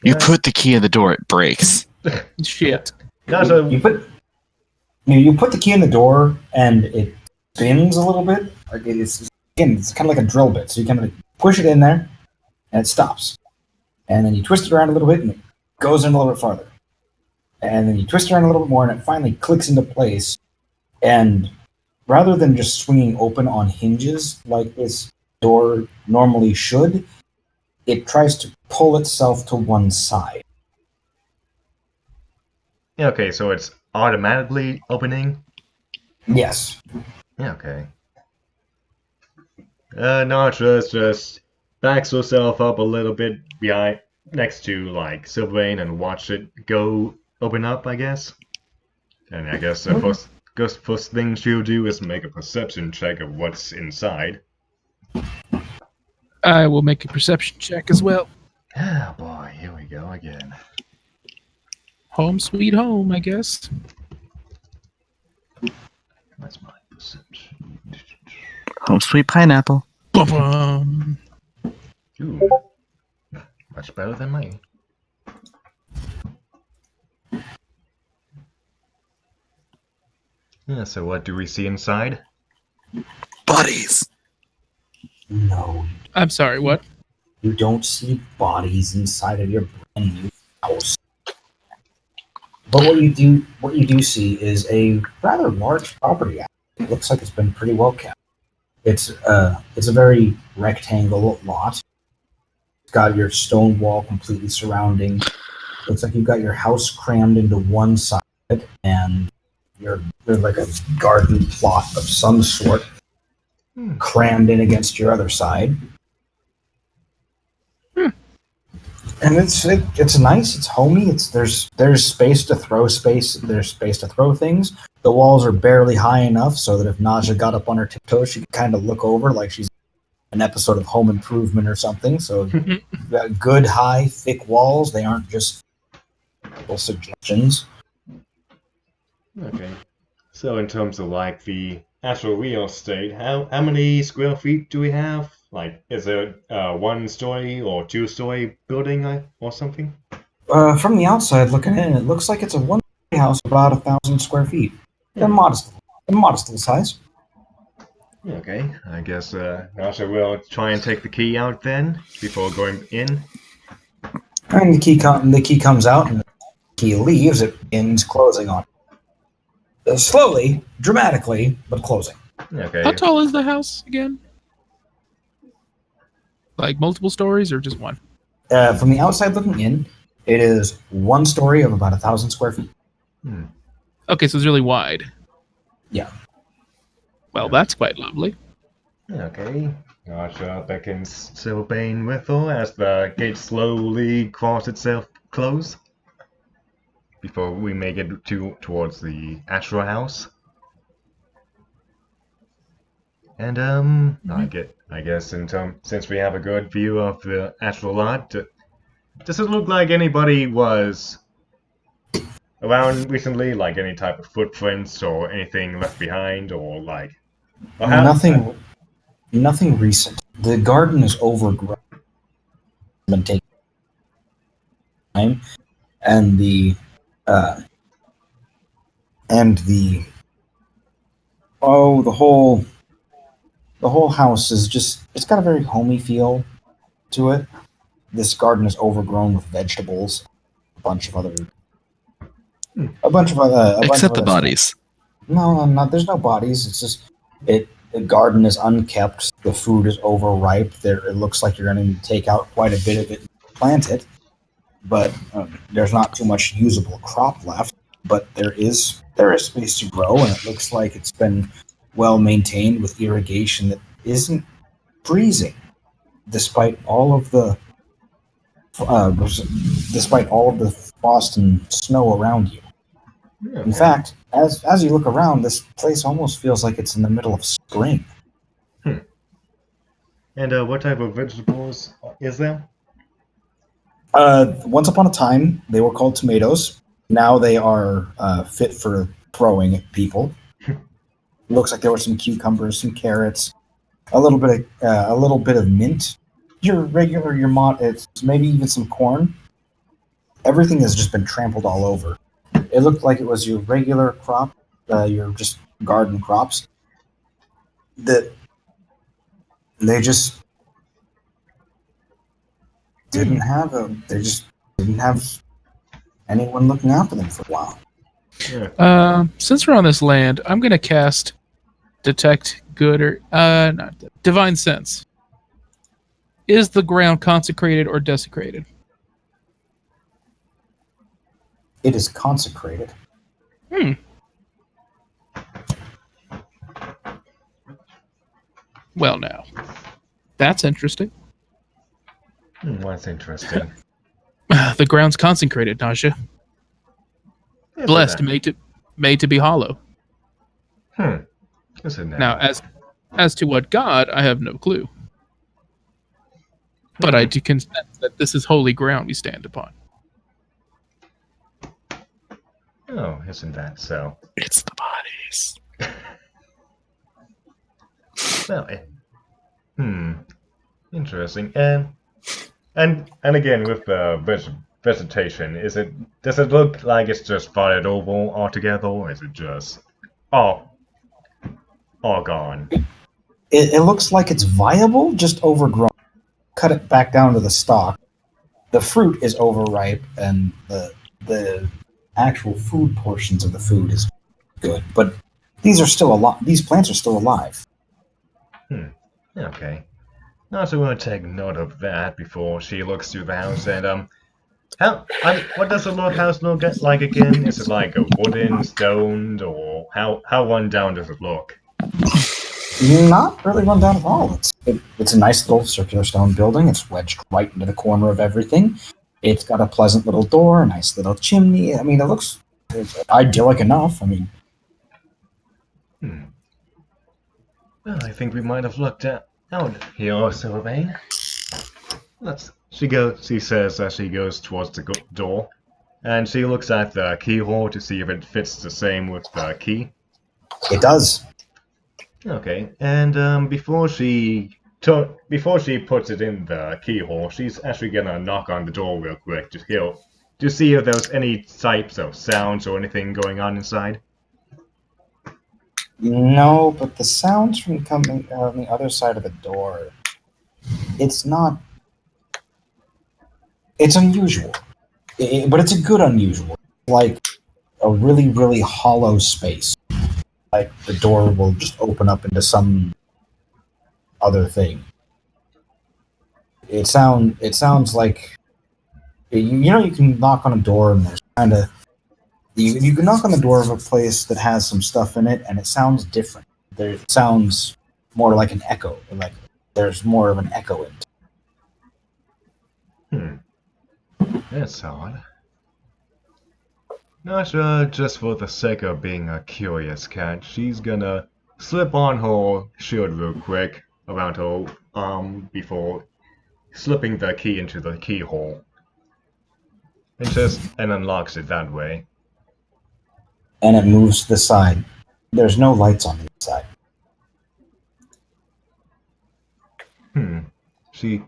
You put the key in the door, it breaks.
Shit.
You put the key in the door and it spins a little bit. Like it's kind of like a drill bit. So you kind of push it in there and it stops. And then you twist it around a little bit and it goes in a little bit farther. And then you twist it around a little bit more and it finally clicks into place. And rather than just swinging open on hinges like this door normally should, it tries to pull itself to one side.
Yeah, okay, so it's automatically opening?
Yes.
Yeah, okay. Nacha just backs herself up a little bit behind, next to, like, Sylvain and watch it go open up, I guess. And I guess the first thing she'll do is make a perception check of what's inside.
I will make a perception check as well.
Ah, boy, here we go again.
Home sweet home, I guess.
That's my perception.
Home sweet pineapple.
Ba-bum.
Ooh. Much better than mine. Yeah, so what do we see inside?
Bodies.
No,
I'm sorry, what?
you don't see bodies inside of your brand new house. But what you do see is a rather large property. It looks like it's been pretty well kept. It's a very rectangle lot. It's got your stone wall completely surrounding. Looks like you've got your house crammed into one side, and there's like a garden plot of some sort crammed in against your other side. And it's nice. It's homey. There's space to throw things. The walls are barely high enough so that if Naja got up on her tiptoes, she could kind of look over like she's an episode of Home Improvement or something. So you've got good, high, thick walls. They aren't just little suggestions.
Okay. So in terms of like the actual real estate, how many square feet do we have? Like, is it a 1-story or 2-story building or something?
From the outside looking in, it looks like it's a one-story house about 1,000 square feet. They're modest little size.
Okay, I guess Nasha will try and take the key out then before going in.
And the key comes out, and the key leaves. It begins closing on it. Slowly, dramatically, but closing.
Okay.
How tall is the house again? Like multiple stories or just one?
From the outside looking in, it is one story of about 1,000 square feet.
Okay, so it's really wide.
Yeah.
Well, that's quite lovely.
Okay. Nasha beckons Sylvain with her as the gate slowly crawls itself close before we make it towards the actual house. And I guess since we have a good view of the actual lot, does it look like anybody was around recently, like any type of footprints or anything left behind, or like
Nothing recent. The garden is overgrown. Been taking time, and the whole house is it's got a very homey feel to it. This garden is overgrown with vegetables, a bunch of other
Except the bodies.
No, not. There's no bodies. It's just The garden is unkept. The food is overripe. It looks like you're going to take out quite a bit of it and plant it, but there's not too much usable crop left. But there is space to grow, and it looks like it's been well maintained with irrigation that isn't freezing, despite all of the frost and snow around you.
Yeah,
In fact, as you look around, this place almost feels like it's in the middle of spring.
And what type of vegetables is there?
Once upon a time, they were called tomatoes. Now they are fit for throwing at people. Looks like there were some cucumbers, some carrots, a little bit of mint. It's maybe even some corn. Everything has just been trampled all over. It looked like it was your regular crop, your just garden crops. That they just didn't have they just didn't have anyone looking after them for a while.
Yeah.
Since we're on this land, I'm gonna cast Detect Good or not Divine Sense. Is the ground consecrated or desecrated?
It is consecrated.
Well, now that's interesting.
That's interesting.
The ground's consecrated, Nasha.
Isn't
Blessed,
that-
made to be hollow.
Isn't that?
Now, as to what God, I have no clue. But I do consent that this is holy ground we stand upon.
Oh, isn't that so?
It's the bodies.
Well, interesting. And again with the vegetation, does it look like it's just flooded over altogether, or is it just all gone?
It looks like it's viable, just overgrown. Cut it back down to the stalk. The fruit is overripe, and the actual food portions of the food is good. But these are still alive. These plants are still alive.
Okay. Now, so we're gonna take note of that before she looks through the house. And what does the house look like again? Is it like a wooden, stoned, or how run down does it look?
Not really run down at all. It's a nice little circular stone building. It's wedged right into the corner of everything. It's got a pleasant little door, a nice little chimney. I mean, it's idyllic enough. I mean,
Well, I think we might have looked out here, Sylvain. She says as she goes towards the door, and she looks at the keyhole to see if it fits the same with the key.
it does.
Okay, and before she puts it in the keyhole, she's actually gonna knock on the door real quick to see if there's any types of sounds or anything going on inside.
No, but the sounds from coming on the other side of the door, it's not. It's unusual, but it's a good unusual. Like a really, really hollow space. Like the door will just open up into some other thing. It sounds like you can knock on a door and there's kind of you can knock on the door of a place that has some stuff in it and it sounds different. It sounds more like an echo, like there's more of an echo in it.
That's odd. Nasha, just for the sake of being a curious cat, she's gonna slip on her shield real quick around her arm before slipping the key into the keyhole. And unlocks it that way.
And it moves to the side. There's no lights on the inside.
She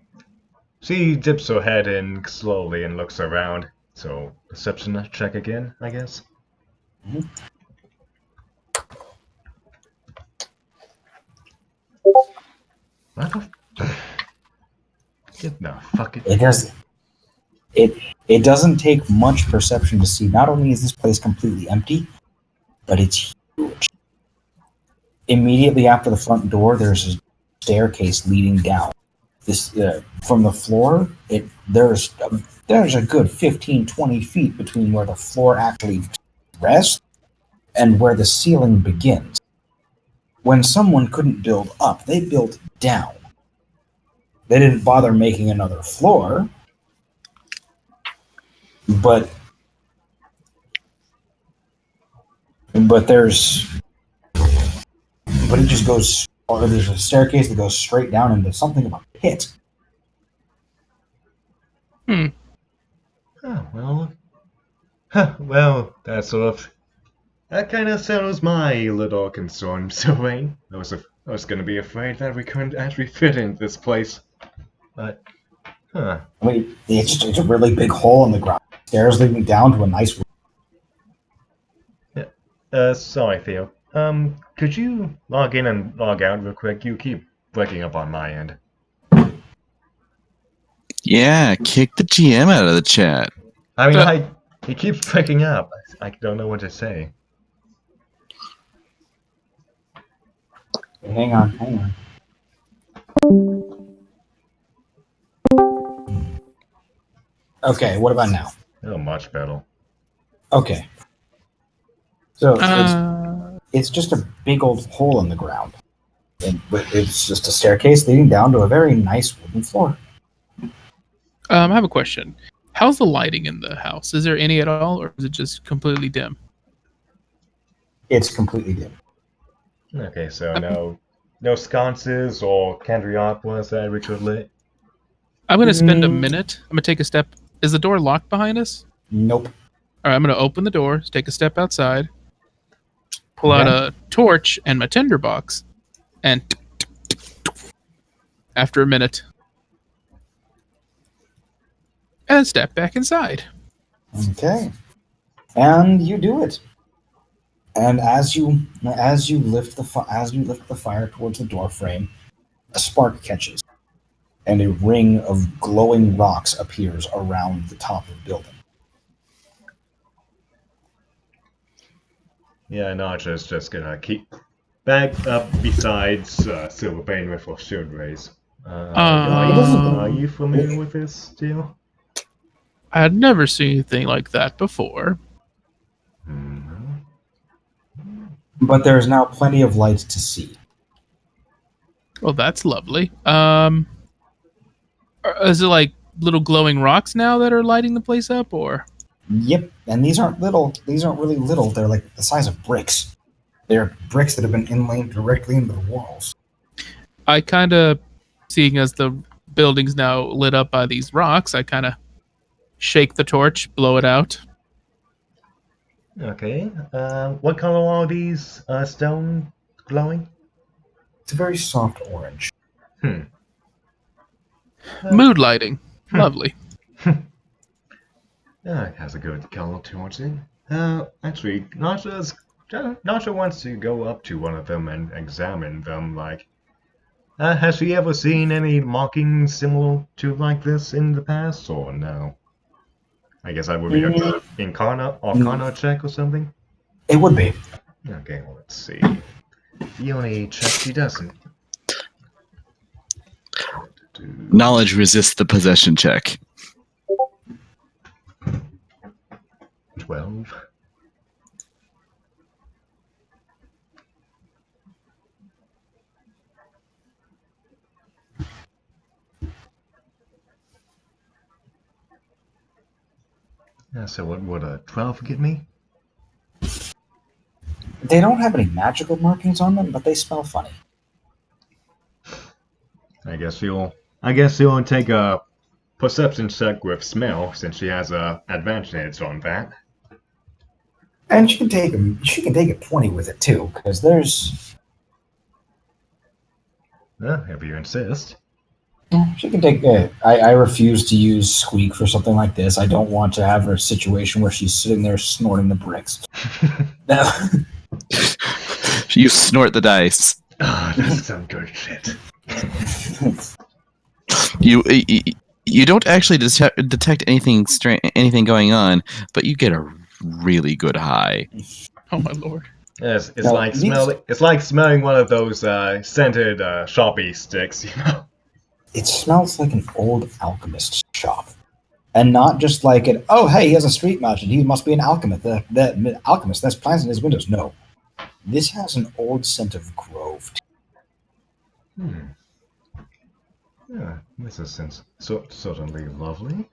dips her head in slowly and looks around. So, perception check again, I guess. What the Get the fucking...
It doesn't take much perception to see. Not only is this place completely empty, but it's huge. Immediately after the front door, there's a staircase leading down. This from the floor, there's a good 15, 20 feet between where the floor actually rests and where the ceiling begins. When someone couldn't build up, they built down. They didn't bother making another floor, but there's but it just goes, or there's a staircase that goes straight down into something of a pit.
Oh, well, that kind of settles my little concern, Sylvain. I was gonna be afraid that we couldn't actually fit into this place, but,
I mean, it's a really big hole in the ground. Stairs leading down to a nice room.
Sorry, Theo. Could you log in and log out real quick? You keep breaking up on my end.
Yeah, kick the GM out of the chat.
I mean, he keeps breaking up. I don't know what to say.
Hang on. Okay, what about now?
Oh, much better.
Okay. So
Uh,
it's just a big old hole in the ground. It's just a staircase leading down to a very nice wooden floor.
I have a question. How's the lighting in the house? Is there any at all, or is it just completely dim?
It's completely dim.
Okay, so no sconces or candelabras that we could lit.
I'm going to spend a minute. I'm going to take a step. Is the door locked behind us?
Nope.
All right, I'm going to open the door, take a step outside, pull out a torch and my tinderbox, and after a minute, and step back inside.
Okay. And you do it. And as you lift the fire towards the door frame, a spark catches, and a ring of glowing rocks appears around the top of the building.
Yeah, Nacho's just gonna keep back up besides Silverbane with her shield raise. Are you familiar with this deal?
I had never seen anything like that before.
But there is now plenty of light to see.
Well, that's lovely. Is it like little glowing rocks now that are lighting the place up, or?
Yep, and these aren't little. These aren't really little. They're like the size of bricks. They're bricks that have been inlaid directly into the walls.
I kind of, seeing as the building's now lit up by these rocks, I kind of shake the torch, blow it out.
Okay. What color are these stone glowing?
It's a very soft orange.
Mood lighting. Lovely.
It has a good color towards it. Actually, Nacho wants to go up to one of them and examine them. Like, has she ever seen any markings similar to like this in the past, or no? I guess that would be an Arcana check or something.
It would be.
Okay, well, let's see. The only check she doesn't.
Knowledge resists the possession check.
12. Yeah, so what would a 12 get me?
They don't have any magical markings on them, but they smell funny.
I guess you'll take a perception check with smell, since she has a advantage on that.
And she can take a 20 with it too, because there's.
If you insist.
She can take it. I refuse to use Squeak for something like this. I don't want to have her situation where she's sitting there snorting the bricks. No.
You snort the dice.
Ah, that's some good shit.
You don't actually detect anything going on, but you get a really good high.
Oh my lord.
It's
Now,
like
these-
smelling. It's like smelling one of those scented Sharpie sticks, you know.
It smells like an old alchemist's shop. And not just like an, oh, hey, he has a street merchant. He must be an alchemist. The alchemist, there's plants in his windows. No. This has an old scent of grove.
Yeah, this is certainly lovely.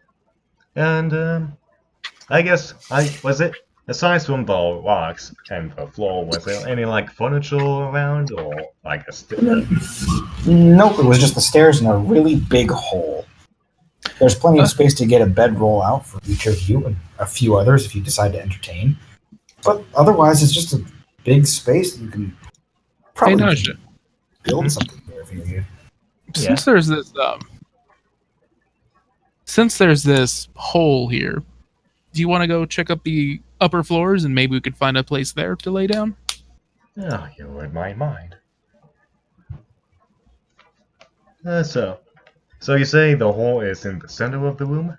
And I guess was it aside from the rocks and the floor, was there any like furniture around or like
Nope, it was just the stairs and a really big hole. There's plenty of space to get a bedroll out for each of you and a few others if you decide to entertain. But otherwise, it's just a big space that you can probably
Naja,
build something there if you need.
since there's this hole here, do you want to go check up the upper floors and maybe we could find a place there to lay down?
Oh, you read my mind. So you say the hole is in the center of the room?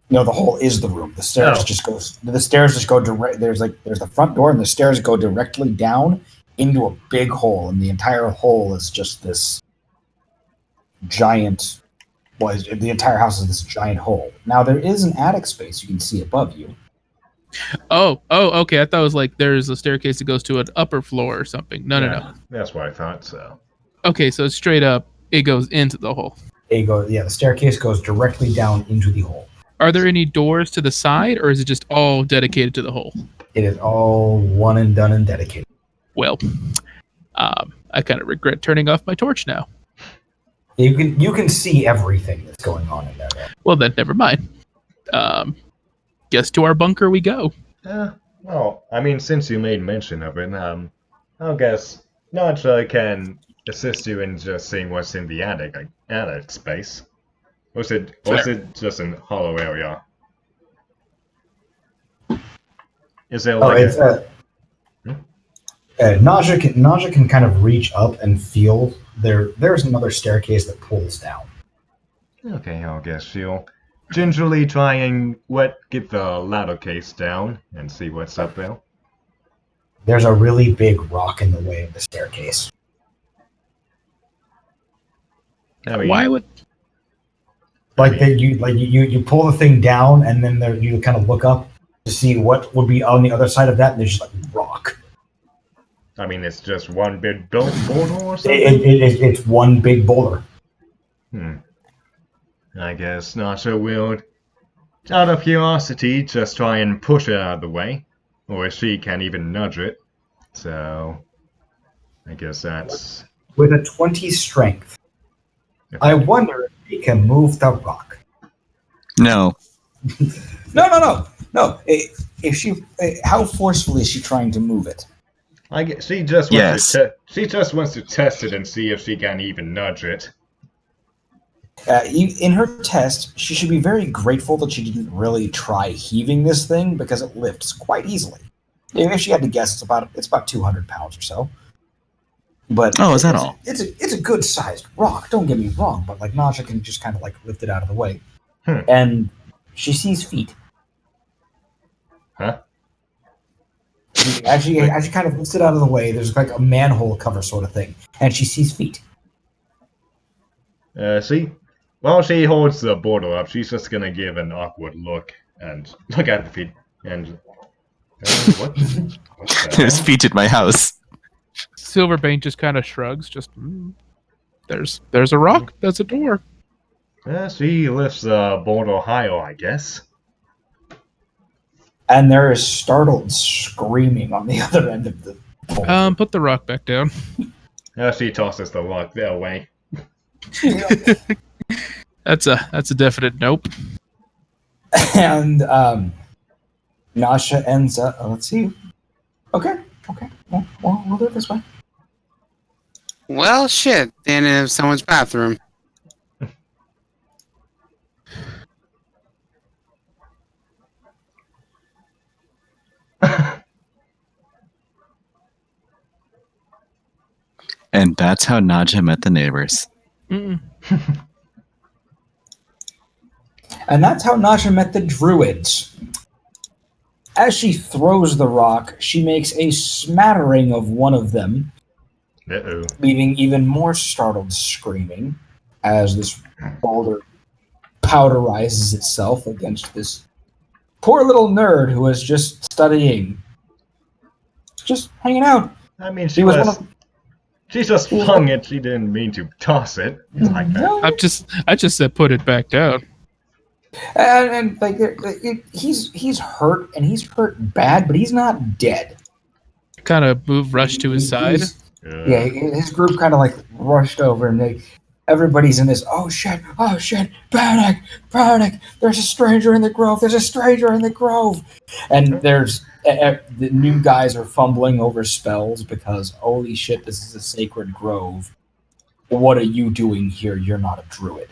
No, the hole is the room. The stairs just go direct. There's the front door, and the stairs go directly down into a big hole, and the entire hole is just this giant. Well, the entire house is this giant hole. Now there is an attic space you can see above you.
Oh, okay. I thought it was like there's a staircase that goes to an upper floor or something. No.
That's what I thought. So
Okay, so straight up, it goes into the hole.
The staircase goes directly down into the hole.
Are there any doors to the side, or is it just all dedicated to the hole?
It is all one and done and dedicated.
Well, I kind of regret turning off my torch now.
You can see everything that's going on in there.
Well, then, never mind. Guess to our bunker we go.
Well, I mean, since you made mention of it, I guess Naja can assist you in just seeing what's in the attic space. Was it just an hollow area? Is there
Naja can kind of reach up and feel there's another staircase that pulls down.
Okay, I guess she'll gingerly try and get the ladder case down and see what's up there.
There's a really big rock in the way of the staircase.
I mean,
Why would...
You pull the thing down and then you kind of look up to see what would be on the other side of that, and there's just like rock.
I mean, it's just one big boulder or something?
It's one big boulder.
I guess Naja will, out of curiosity, just try and push it out of the way. Or she can't even nudge it. So, I guess that's...
With a 20 strength. I wonder if he can move the rock.
No.
No. If she, how forcefully is she trying to move it?
I guess she just wants to test it and see if she can even nudge it.
In her test, she should be very grateful that she didn't really try heaving this thing because it lifts quite easily. If she had to guess, it's about 200 pounds or so. But
is that all?
It's a good sized rock. Don't get me wrong, but like Naja can just kind of like lift it out of the way, and she sees feet.
Huh?
As she kind of lifts it out of the way, there's like a manhole cover sort of thing, and she sees feet.
While she holds the boulder up, she's just gonna give an awkward look and look at the feet and what's
There's feet at my house.
Silverbane just kind of shrugs. Just there's a rock. That's a door.
She lifts the boulder higher, I guess.
And there is startled screaming on the other end of the boulder.
Put the rock back down.
She tosses the rock their way.
That's a definite nope.
And Naja ends up. Let's see. Okay. Well, we'll do it this way.
Well, shit. And in someone's bathroom.
And that's how Naja met the neighbors.
Mm-mm.
And that's how Naja met the druids. As she throws the rock, she makes a smattering of one of them,
Uh-oh.
leaving even more startled screaming as this boulder powderizes itself against this poor little nerd who was just studying, just hanging out.
I mean,
He was one of
she just
he was
flung
one-
it. She didn't mean to toss it like that.
No.
I just said put it back down.
And like he's hurt, and he's hurt bad, but he's not dead.
Kind of rush to his side.
Yeah, his group kind of like rushed over, and everybody's in this. Oh shit! Panic! There's a stranger in the grove. And there's the new guys are fumbling over spells because holy shit, this is a sacred grove. What are you doing here? You're not a druid.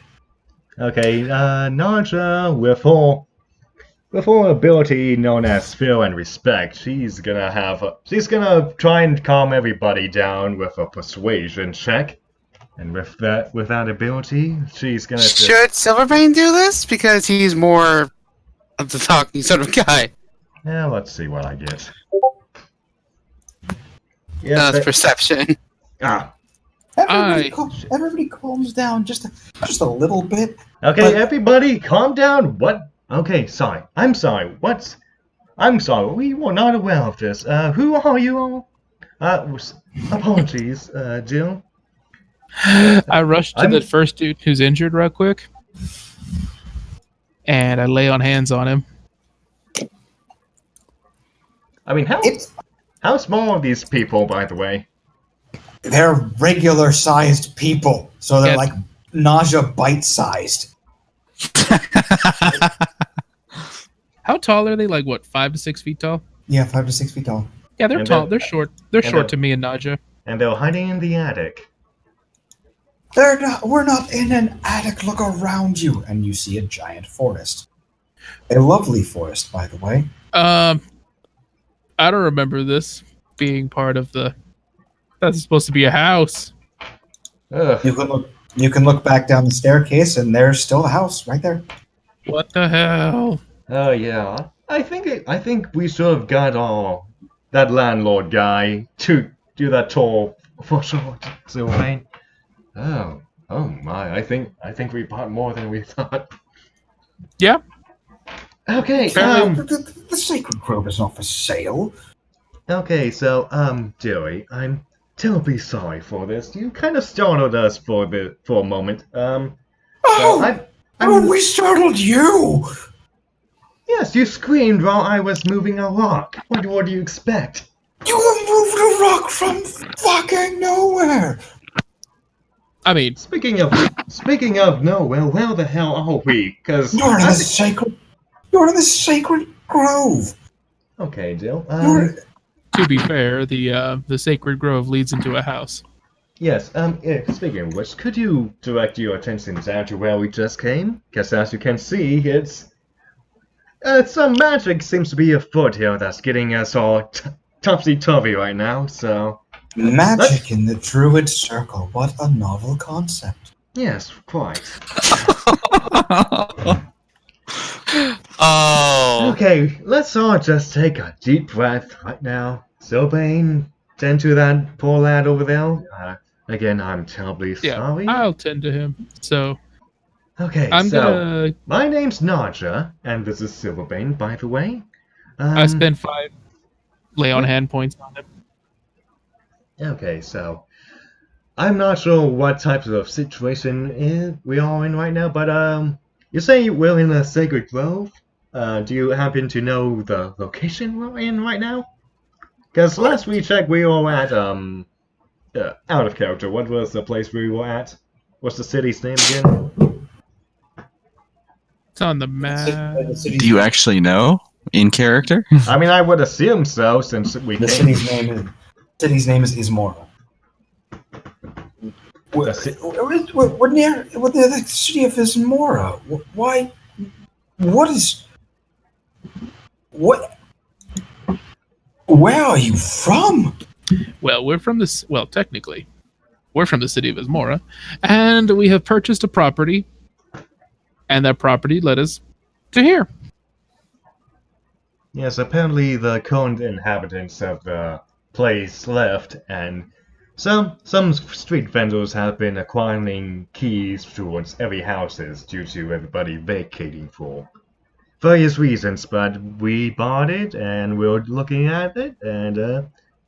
Okay, Naja, with her ability known as fear and respect, she's gonna try and calm everybody down with a persuasion check. And with that ability, she's gonna
Should Silverbrain do this? Because he's more of the talking sort of guy.
Yeah, let's see what I get. Yeah,
That's perception.
Everybody calms down just a little bit.
Okay,
But-
everybody, calm down. What? Okay, sorry. I'm sorry. What? I'm sorry. We were not aware of this. Who are you all? Apologies, Jill.
I rushed to the first dude who's injured real quick. And I lay on hands on him.
I mean, how small are these people, by the way?
They're regular-sized people, so they're
Yeah.
like nausea bite-sized.
How tall are they? Like what, 5 to 6 feet tall?
Yeah, 5 to 6 feet tall.
Yeah, they're
And
tall.
then-
They're short. They're
and
short
then-
to me and Naja.
And they're hiding in the attic.
We're not in an attic. Look around you, and you see a giant forest. A lovely forest, by the way.
I don't remember this being part of the. That's supposed to be a house.
Ugh.
You can look back down the staircase, and there's still the house right there.
What the hell?
Oh yeah. I think we should have got that landlord guy to do that tour for sure, Sylvain. Oh my! I think we bought more than we thought.
Yeah.
Okay.
The sacred grove is not for sale.
Okay. So Joey, I'm terribly sorry for this. You kind of startled us for a moment.
We startled you.
Yes, you screamed while I was moving a rock. What do you expect?
You moved a rock from fucking nowhere.
I mean,
Speaking of nowhere, where the hell are we? Because
You're in the sacred grove.
Okay, Jill.
to be fair, the sacred grove leads into a house.
Yes. Speaking of which, could you direct your attention down to where we just came? Because as you can see, it's some magic seems to be afoot here that's getting us all topsy-turvy right now. So
Magic in the druid circle. What a novel concept.
yes, quite.
Oh.
Okay, let's all just take a deep breath right now. Sylvain, tend to that poor lad over there. Again, I'm terribly
Yeah,
sorry.
I'll tend to him. So
Okay,
I'm
so
gonna.
my name's Naja, and this is Silverbane, by the way.
I spend 5 lay on hand points on him.
Okay, so I'm not sure what type of situation we are in right now, but you say we're in a sacred grove. Do you happen to know the location we're in right now? Because last we checked, we were at out of character. What was the place we were at? What's the city's name again?
It's on the map.
Do you actually know in character?
I mean, I would assume so, since we
The
came.
city's name is Ismora. We're near the city of Ismora. Why? What? Where are you from?
Well, we're from this. Well, technically, we're from the city of Ismora, and we have purchased a property, and that property led us to here.
Yes, apparently the current inhabitants of the place left, and some street vendors have been acquiring keys towards every houses due to everybody vacating for various reasons. But we bought it, and we're looking at it, and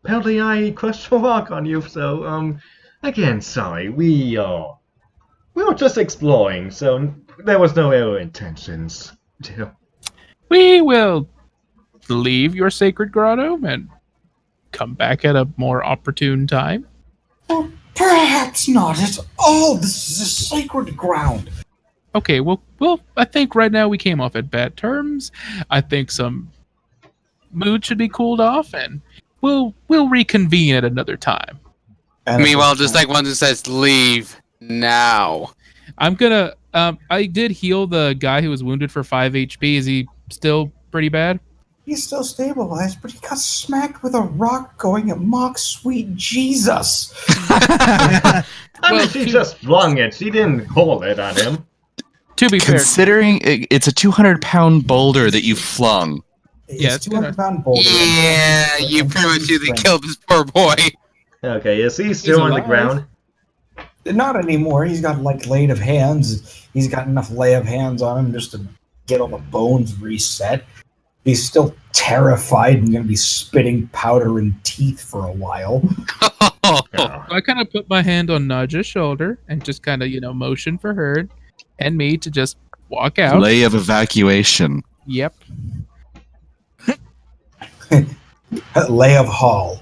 apparently I crushed a rock on you. So again, sorry. We were just exploring, so there was no ill intentions.
We will leave your sacred grotto and come back at a more opportune time.
Well, perhaps not at all. This is a sacred ground.
Okay, well, I think right now we came off at bad terms. I think some mood should be cooled off, and we'll reconvene at another time.
And
Meanwhile, just like one that says, leave now.
I'm gonna. I did heal the guy who was wounded for 5 HP. Is he still pretty bad?
he's still stabilized, but he got smacked with a rock going amok, sweet Jesus.
I
Well,
mean, she just flung it. She didn't hold it on him.
To be fair,
Considering it's a 200-pound boulder that you flung.
Yeah,
It's
it's gonna-
200-pound boulder.
Yeah, you prematurely killed this poor boy.
Okay, is he still on the
alive.
ground?
Not anymore. He's got like lay of hands. He's got enough lay of hands on him just to get all the bones reset. He's still terrified and going to be spitting powder and teeth for a while.
Oh.
I kind of put my hand on Naja's shoulder and just kind of, motion for her and me to just walk out.
Lay of evacuation.
Yep.
Lay of Hall.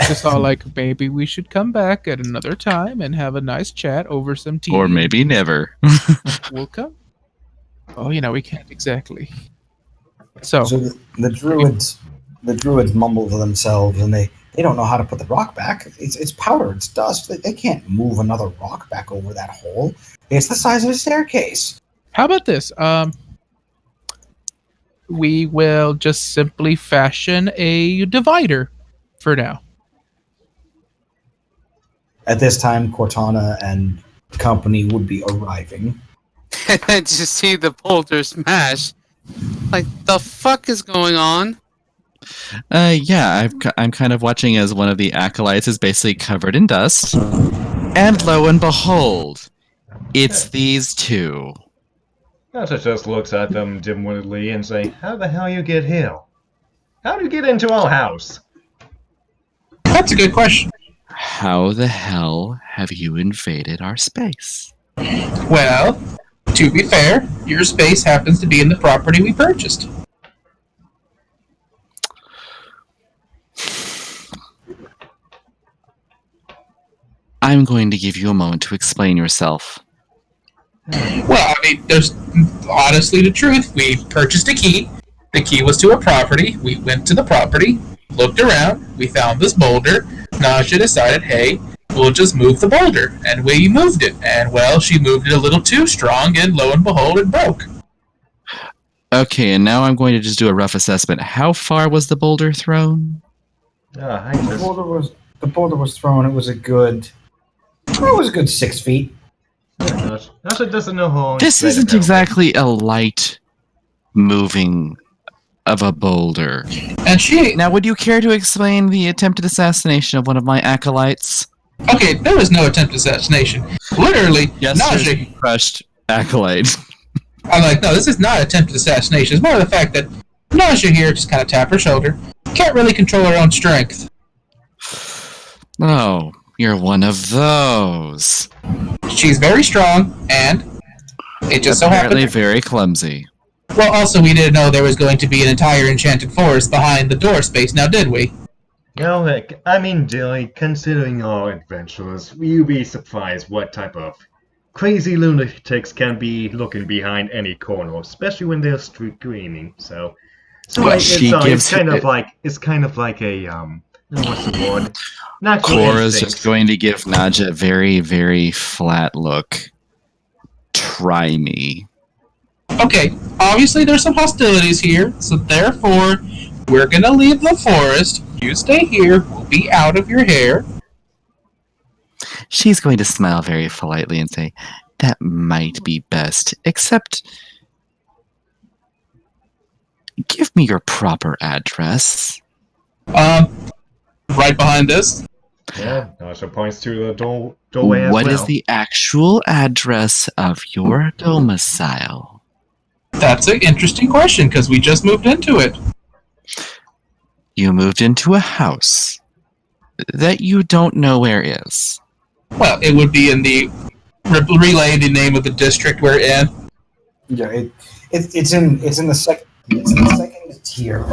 Just all like, maybe we should come back at another time and have a nice chat over some tea.
Or maybe never.
We'll come. Oh, we can't exactly. So,
So the druids mumble to themselves, and they don't know how to put the rock back. It's powder. It's dust. They can't move another rock back over that hole. It's the size of a staircase.
how about this? We will just simply fashion a divider for now.
At this time, Cortana and company would be arriving.
And to see the boulder smash. Like, the fuck is going on?
Yeah, I'm kind of watching as one of the acolytes is basically covered in dust. And lo and behold, it's these two.
Nasha just looks at them dim-wittedly and say, "How the hell you get here? How do you get into our house?"
That's a good question.
How the hell have you invaded our space?
Well, to be fair, your space happens to be in the property we purchased.
I'm going to give you a moment to explain yourself.
Well, I mean, there's honestly the truth. We purchased a key. The key was to a property. We went to the property, looked around, we found this boulder. Naja decided, hey, we'll just move the boulder. And we moved it. And, well, she moved it a little too strong, and lo and behold, it broke.
Okay, and now I'm going to just do a rough assessment. How far was the boulder thrown?
I
The
just...
boulder was thrown. It was a good 6 feet.
Nasha doesn't know how...
This isn't exactly a light moving of a boulder.
And she...
Now, would you care to explain the attempted assassination of one of my acolytes?
Okay, there was no attempted assassination. Literally, Naja...
crushed acolyte.
I'm like, no, this is not attempted assassination. It's more the fact that Naja here just kind of tapped her shoulder. Can't really control her own strength.
Oh, you're one of those.
She's very strong, and it just so
Apparently
happened...
very clumsy.
Well, also, we didn't know there was going to be an entire enchanted forest behind the door space, now did we?
No, heck, I mean, Dilly, considering our adventures, you'd be surprised what type of crazy lunatics can be looking behind any corner, especially when they're screaming. So
Well,
it's kind of like a what's the word? Natural
Cora's
instinct.
just going to give Naja a very, very flat look. Try me.
Okay, obviously there's some hostilities here, so therefore, we're gonna leave the forest. You stay here, we'll be out of your hair.
She's going to smile very politely and say, that might be best, except give give me your proper address.
Right behind this.
Yeah, Nasha points to the doorway as
What
well.
is the actual address of your domicile?
That's an interesting question because we just moved into it.
You moved into a house that you don't know where is.
Well, it would be in the relay the name of the district we're in.
Yeah, it's in the second tier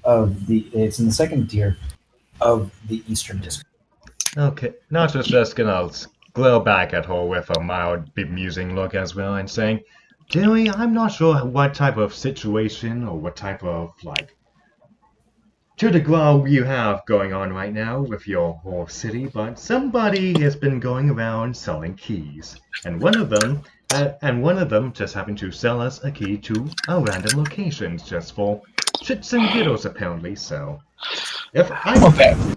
of the Eastern District.
Okay, Nasha's just gonna glow back at her with a mild, bemusing look as well and saying, Dewey, I'm not sure what type of situation or what type of, to the glow you have going on right now with your whole city, but somebody has been going around selling keys, and one of them just happened to sell us a key to a random location just for shits and giggles, apparently. So, if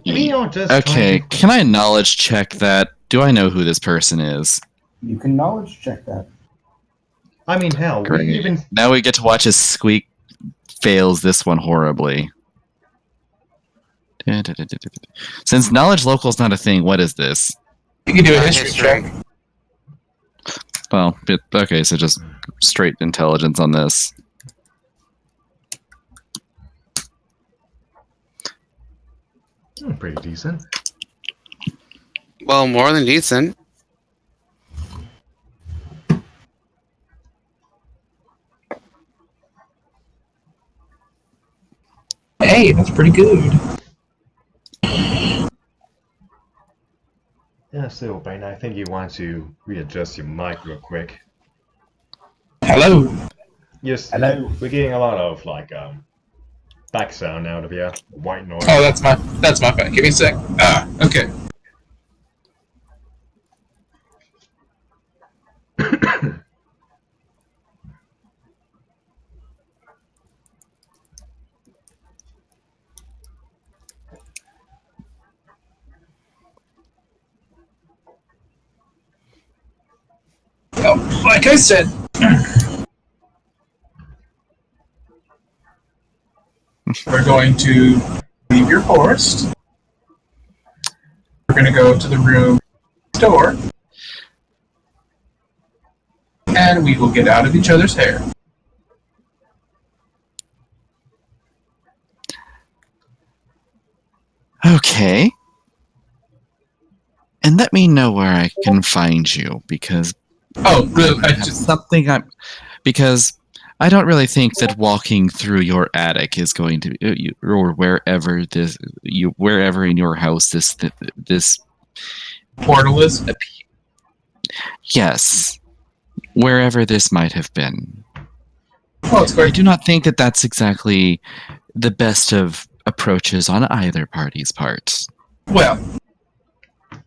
we are just
Okay,
trying to,
can I knowledge check that? Do I know who this person is?
You can knowledge check that.
I mean, hell, we
Great.
even
Now we get to watch as Squeak fails this one horribly. Since knowledge local is not a thing, what is this?
You can do a history check.
Well, okay, so just straight intelligence on this.
pretty decent.
Well, more than decent.
Hey, that's pretty good.
Yeah, so, Bane, I think you want to readjust your mic real quick.
Hello.
Yes,
Hello.
we're getting a lot of back sound out of you, white noise.
Oh, that's my phone. Give me a sec. Okay. Oh, like I said, we're going to leave your forest. We're going to go to the room next door. And we will get out of each other's hair.
Okay. And let me know where I can find you, because
Oh, really?
because I don't really think that walking through your attic is going to or wherever in your house this
Portal is?
Yes, wherever this might have been.
Oh, it's
I
great.
do not think that that's exactly the best of approaches on either party's part.
Well,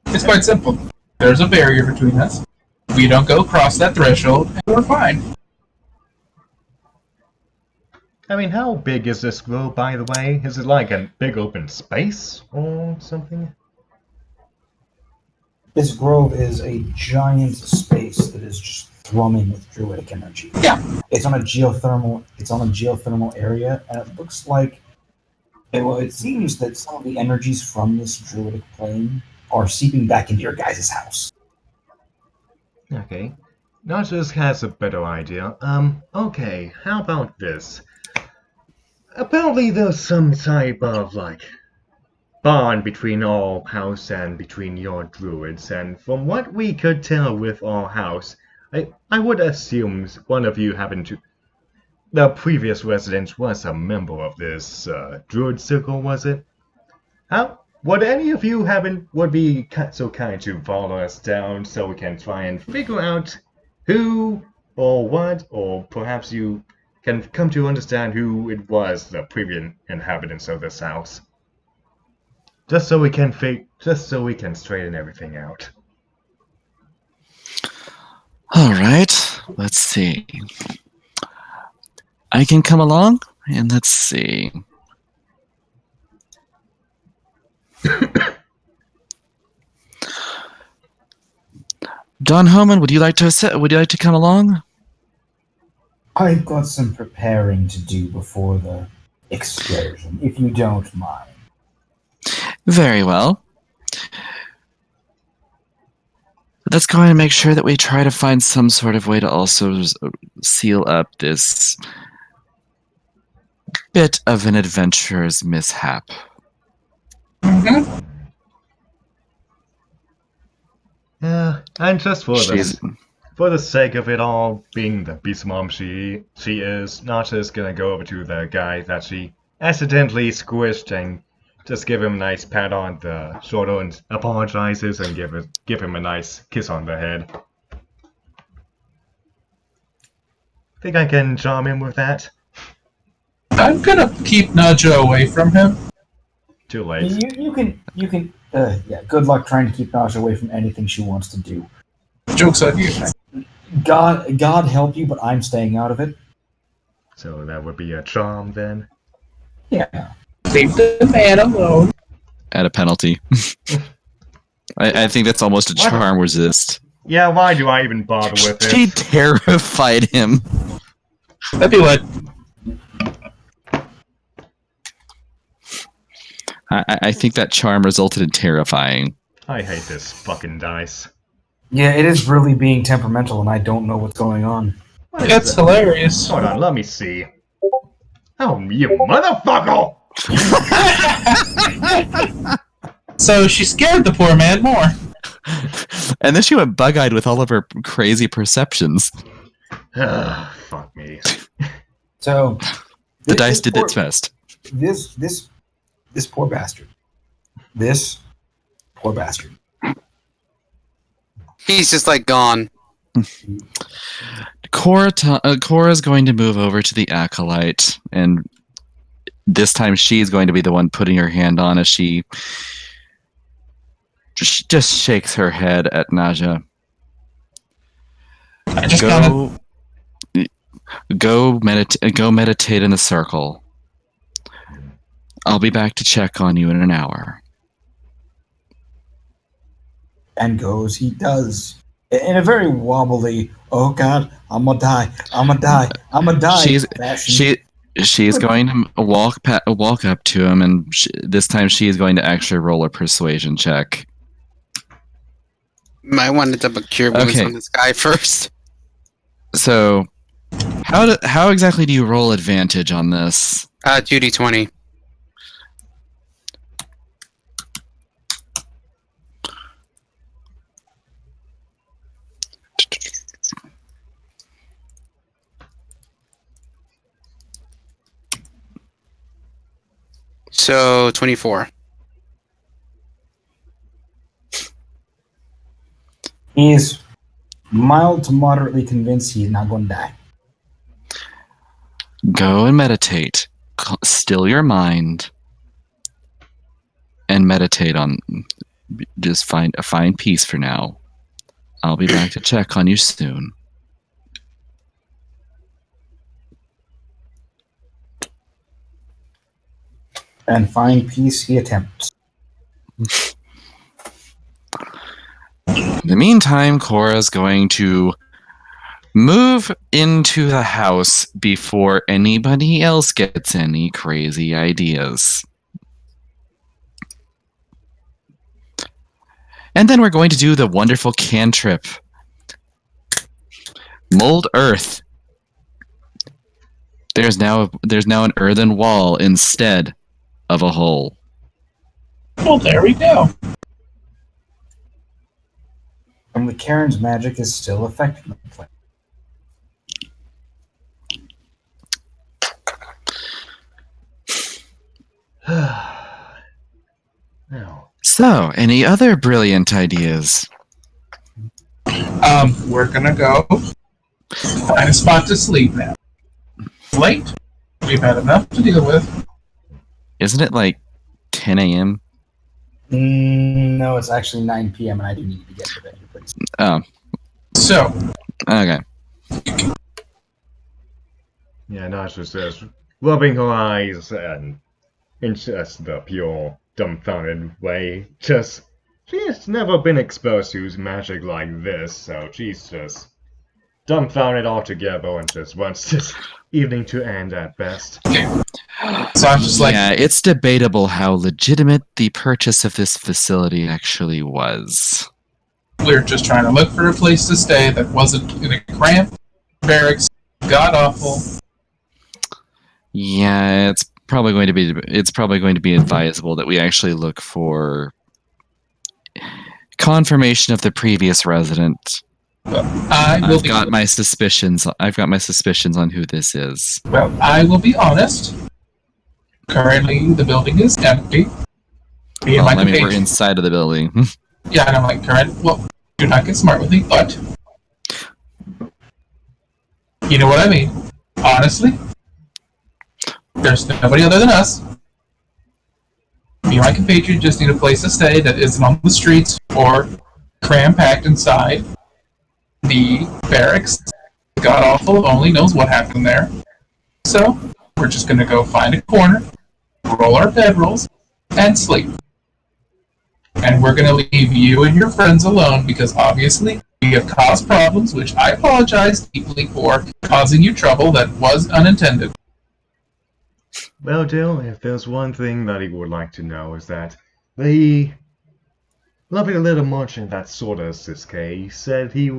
it's quite simple. There's a barrier between us. We don't go across that threshold, and we're fine.
I mean, how big is this globe, by the way? Is it like a big open space or something?
This grove is a giant space that is just thrumming with druidic energy.
Yeah.
It's on a geothermal area, and it looks like it seems that some of the energies from this druidic plane are seeping back into your guys' house.
Okay. Nautilus has a better idea. Okay, how about this? Apparently there's some type of, bond between our house and between your druids, and from what we could tell with our house, I would assume one of you the previous resident was a member of this, druid circle, was it? Would any of you would be so kind to follow us down so we can try and figure out who or what, or perhaps you can come to understand who it was, the previous inhabitants of this house. Just so we can straighten everything out.
All right, let's see. I can come along, and let's see. Don Homan, would you like to come along?
I've got some preparing to do before the excursion, if you don't mind.
Very well. Let's go ahead and make sure that we try to find some sort of way to also seal up this bit of an adventurer's mishap.
Mm-hmm.
Yeah, and just for
She's-
for the sake of it all, being the beast mom she is, Nasha's gonna go over to the guy that she accidentally squished and just give him a nice pat on the shoulder and apologizes and give him a nice kiss on the head. Think I can charm him with that?
I'm gonna keep Naja away from him.
Too late.
You can. Yeah. Good luck trying to keep Nasha away from anything she wants to do.
Joke's on you.
God help you, but I'm staying out of it.
So that would be a charm then.
Yeah.
Leave the man alone.
At a penalty. I think that's almost a charm resist.
Yeah, why do I even bother with
She
it?
terrified him.
That'd be what?
I think that charm resulted in terrifying.
I hate this fucking dice.
Yeah, it is really being temperamental, and I don't know what's going on.
What is
That's
that?
hilarious.
Hold on, let me see. Oh, you motherfucker!
So she scared the poor man more.
And then she went bug-eyed with all of her crazy perceptions.
Fuck me.
So
The
this
dice did
poor-
its best.
This poor bastard. This poor bastard.
He's just like gone.
Cora's going to move over to the acolyte, and this time she's going to be the one putting her hand on as she just shakes her head at Naja.
I just kind of.
Go meditate in the circle. I'll be back to check on you in an hour.
And goes, he does. In a very wobbly, oh God, I'm gonna die, I'm gonna die, I'm gonna die.
She's going to walk up to him, and this time she is going to actually roll a persuasion check.
Might want to double cure wounds
Okay.
on this guy first.
So, how exactly do you roll advantage on this?
2d20. So 24.
He is mild to moderately convinced he's not going to die.
Go and meditate. Still your mind, and meditate on. Just find peace for now. I'll be back to check on you soon.
And find peace he attempts.
In the meantime, Cora's going to move into the house before anybody else gets any crazy ideas. And then we're going to do the wonderful cantrip. Mold earth. There's now an earthen wall instead of a hole.
Well, there we go.
And the Karen's magic is still affecting the plant.
No.
So, any other brilliant ideas?
We're gonna go find a spot to sleep now. It's late. We've had enough to deal with.
Isn't it like 10 a.m.?
No, it's actually 9 p.m. and I do need to get to bed here pretty soon.
Oh,
So,
okay.
Yeah, Nasha says, rubbing her eyes and in just the pure, dumbfounded way. She has never been exposed to magic like this, so she's just dumbfounded altogether and just wants to evening to end at best.
Okay. So I'm just like,
yeah, it's debatable how legitimate the purchase of this facility actually was.
we're just trying to look for a place to stay that wasn't in a cramped barracks, god awful.
Yeah, it's probably going to be advisable that we actually look for confirmation of the previous resident. I've got my suspicions on who this is.
Well, I will be honest. Currently, the building is empty.
We're inside of the building.
Yeah, and I'm like, well, do not get smart with me, but you know what I mean. Honestly, there's nobody other than us. Me and my compatriot just need a place to stay that isn't on the streets or cram-packed inside the barracks. God awful, only knows what happened there. So, we're just gonna go find a corner, roll our bedrolls, and sleep. And we're gonna leave you and your friends alone because obviously we have caused problems, which I apologize deeply for causing you trouble that was unintended.
Well, Dill, if there's one thing that he would like to know is that the lovely little merchant that sold us this case said he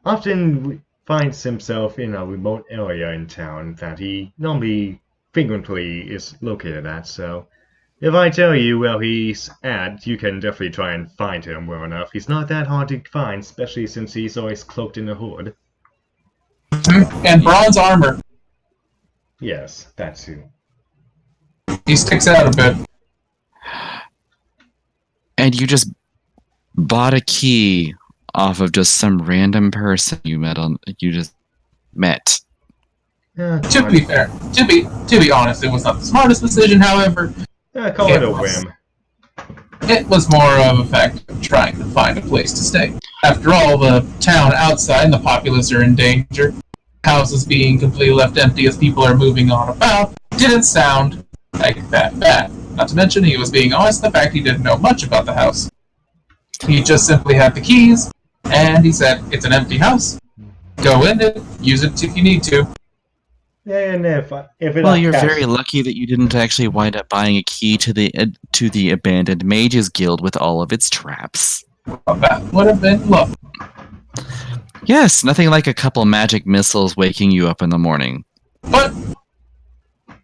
often finds himself in a remote area in town that he normally frequently is located at, so if I tell you where he's at, you can definitely try and find him well enough. He's not that hard to find, especially since he's always cloaked in a hood.
And bronze armor.
Yes, that too.
He sticks out a bit.
And you just bought a key off of just some random person you just met.
To be fair, to be honest, it was not the smartest decision. However,
call it a whim.
It was more of a fact of trying to find a place to stay. After all, the town outside and the populace are in danger. Houses being completely left empty as people are moving on about didn't sound like that bad. Not to mention, he was being honest in the fact he didn't know much about the house. He just simply had the keys, and he said, it's an empty house. Go in it, use it if you need to.
Yeah, and if
you're very lucky that you didn't actually wind up buying a key to the abandoned mages guild with all of its traps.
Well, that would have been luck.
Yes, nothing like a couple magic missiles waking you up in the morning.
But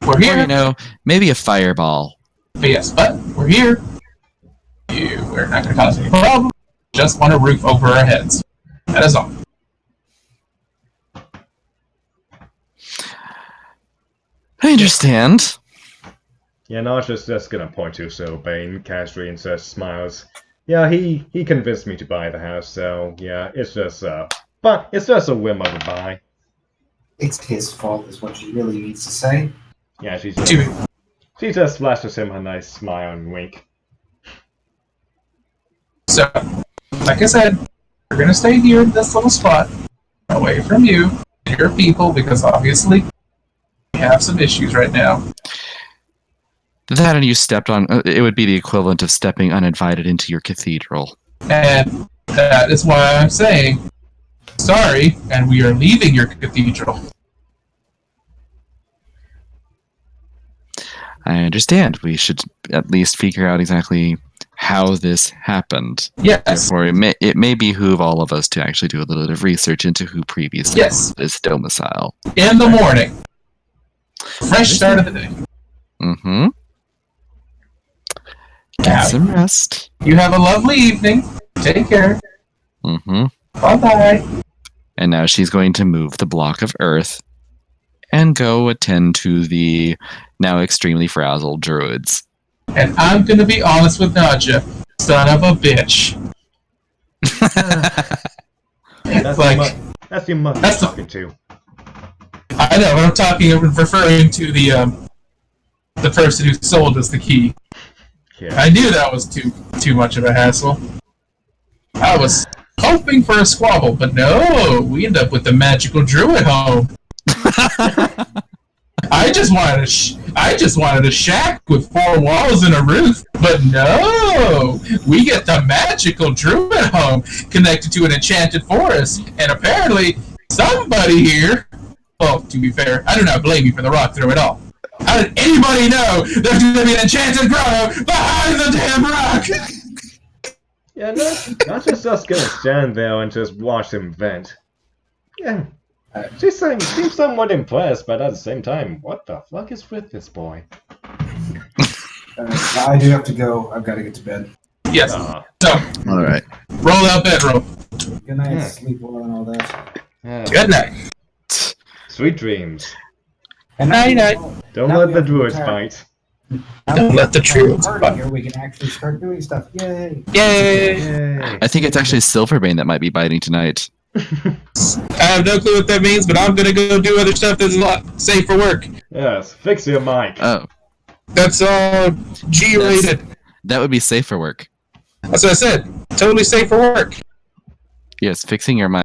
we're here.
Or, maybe a fireball.
But yes, but we're here. We're not going to cause any problem. Just want a roof over our heads. That is all.
I understand.
Yeah, Narsha's just gonna point to Bane casually and just smiles. Yeah, he convinced me to buy the house, so yeah, it's just but it's just a whim of a buy.
It's his fault, is what she really needs to say.
Yeah, she just flashes him a nice smile and wink.
So, like I said, we're gonna stay here in this little spot, away from you and your people, because obviously we have some issues right now.
That and you stepped on, it would be the equivalent of stepping uninvited into your cathedral.
And that is why I'm saying, sorry, and we are leaving your cathedral.
I understand. We should at least figure out exactly how this happened.
Yes.
Therefore, it may behoove all of us to actually do a little bit of research into who previously owned this domicile.
In the morning. Fresh start of the day.
Mm-hmm. Get some rest.
You have a lovely evening. Take care.
Mm-hmm.
Bye-bye.
And now she's going to move the block of earth and go attend to the now extremely frazzled druids.
And I'm going to be honest with Nadja. Son of a bitch.
That's your mother you're talking to.
I know, but I'm referring to the person who sold us the key.
Yeah.
I knew that was too much of a hassle. I was hoping for a squabble, but no, we end up with the magical druid home. I just wanted a shack with 4 walls and a roof, but no, we get the magical druid home connected to an enchanted forest, and apparently somebody here Well, to be fair, I do not blame you for the rock through it all. How did anybody know there's going to be an enchanted grotto behind the damn rock?
Yeah, not just us gonna stand there and just watch him vent. Yeah, she seems somewhat impressed, but at the same time, what the fuck is with this boy?
I do have to go. I've got to get to bed.
Yes. So,
All right.
roll out bedroom.
Good night,
Yeah.
sleep well and all that.
Good night.
Sweet dreams.
And
Night.
Don't
Now
let
we
the
have to
druids
retire.
fight.
Don't let the druids fight.
Here we can actually start doing stuff. Yay!
Yay!
Yay.
I think it's actually Silverbane that might be biting tonight.
I have no clue what that means, but I'm gonna go do other stuff that's a lot safe for work.
Yes, fix your mic.
Oh,
That's all G-rated.
that would be safe for work.
That's what I said. Totally safe for work.
Yes, fixing your mic.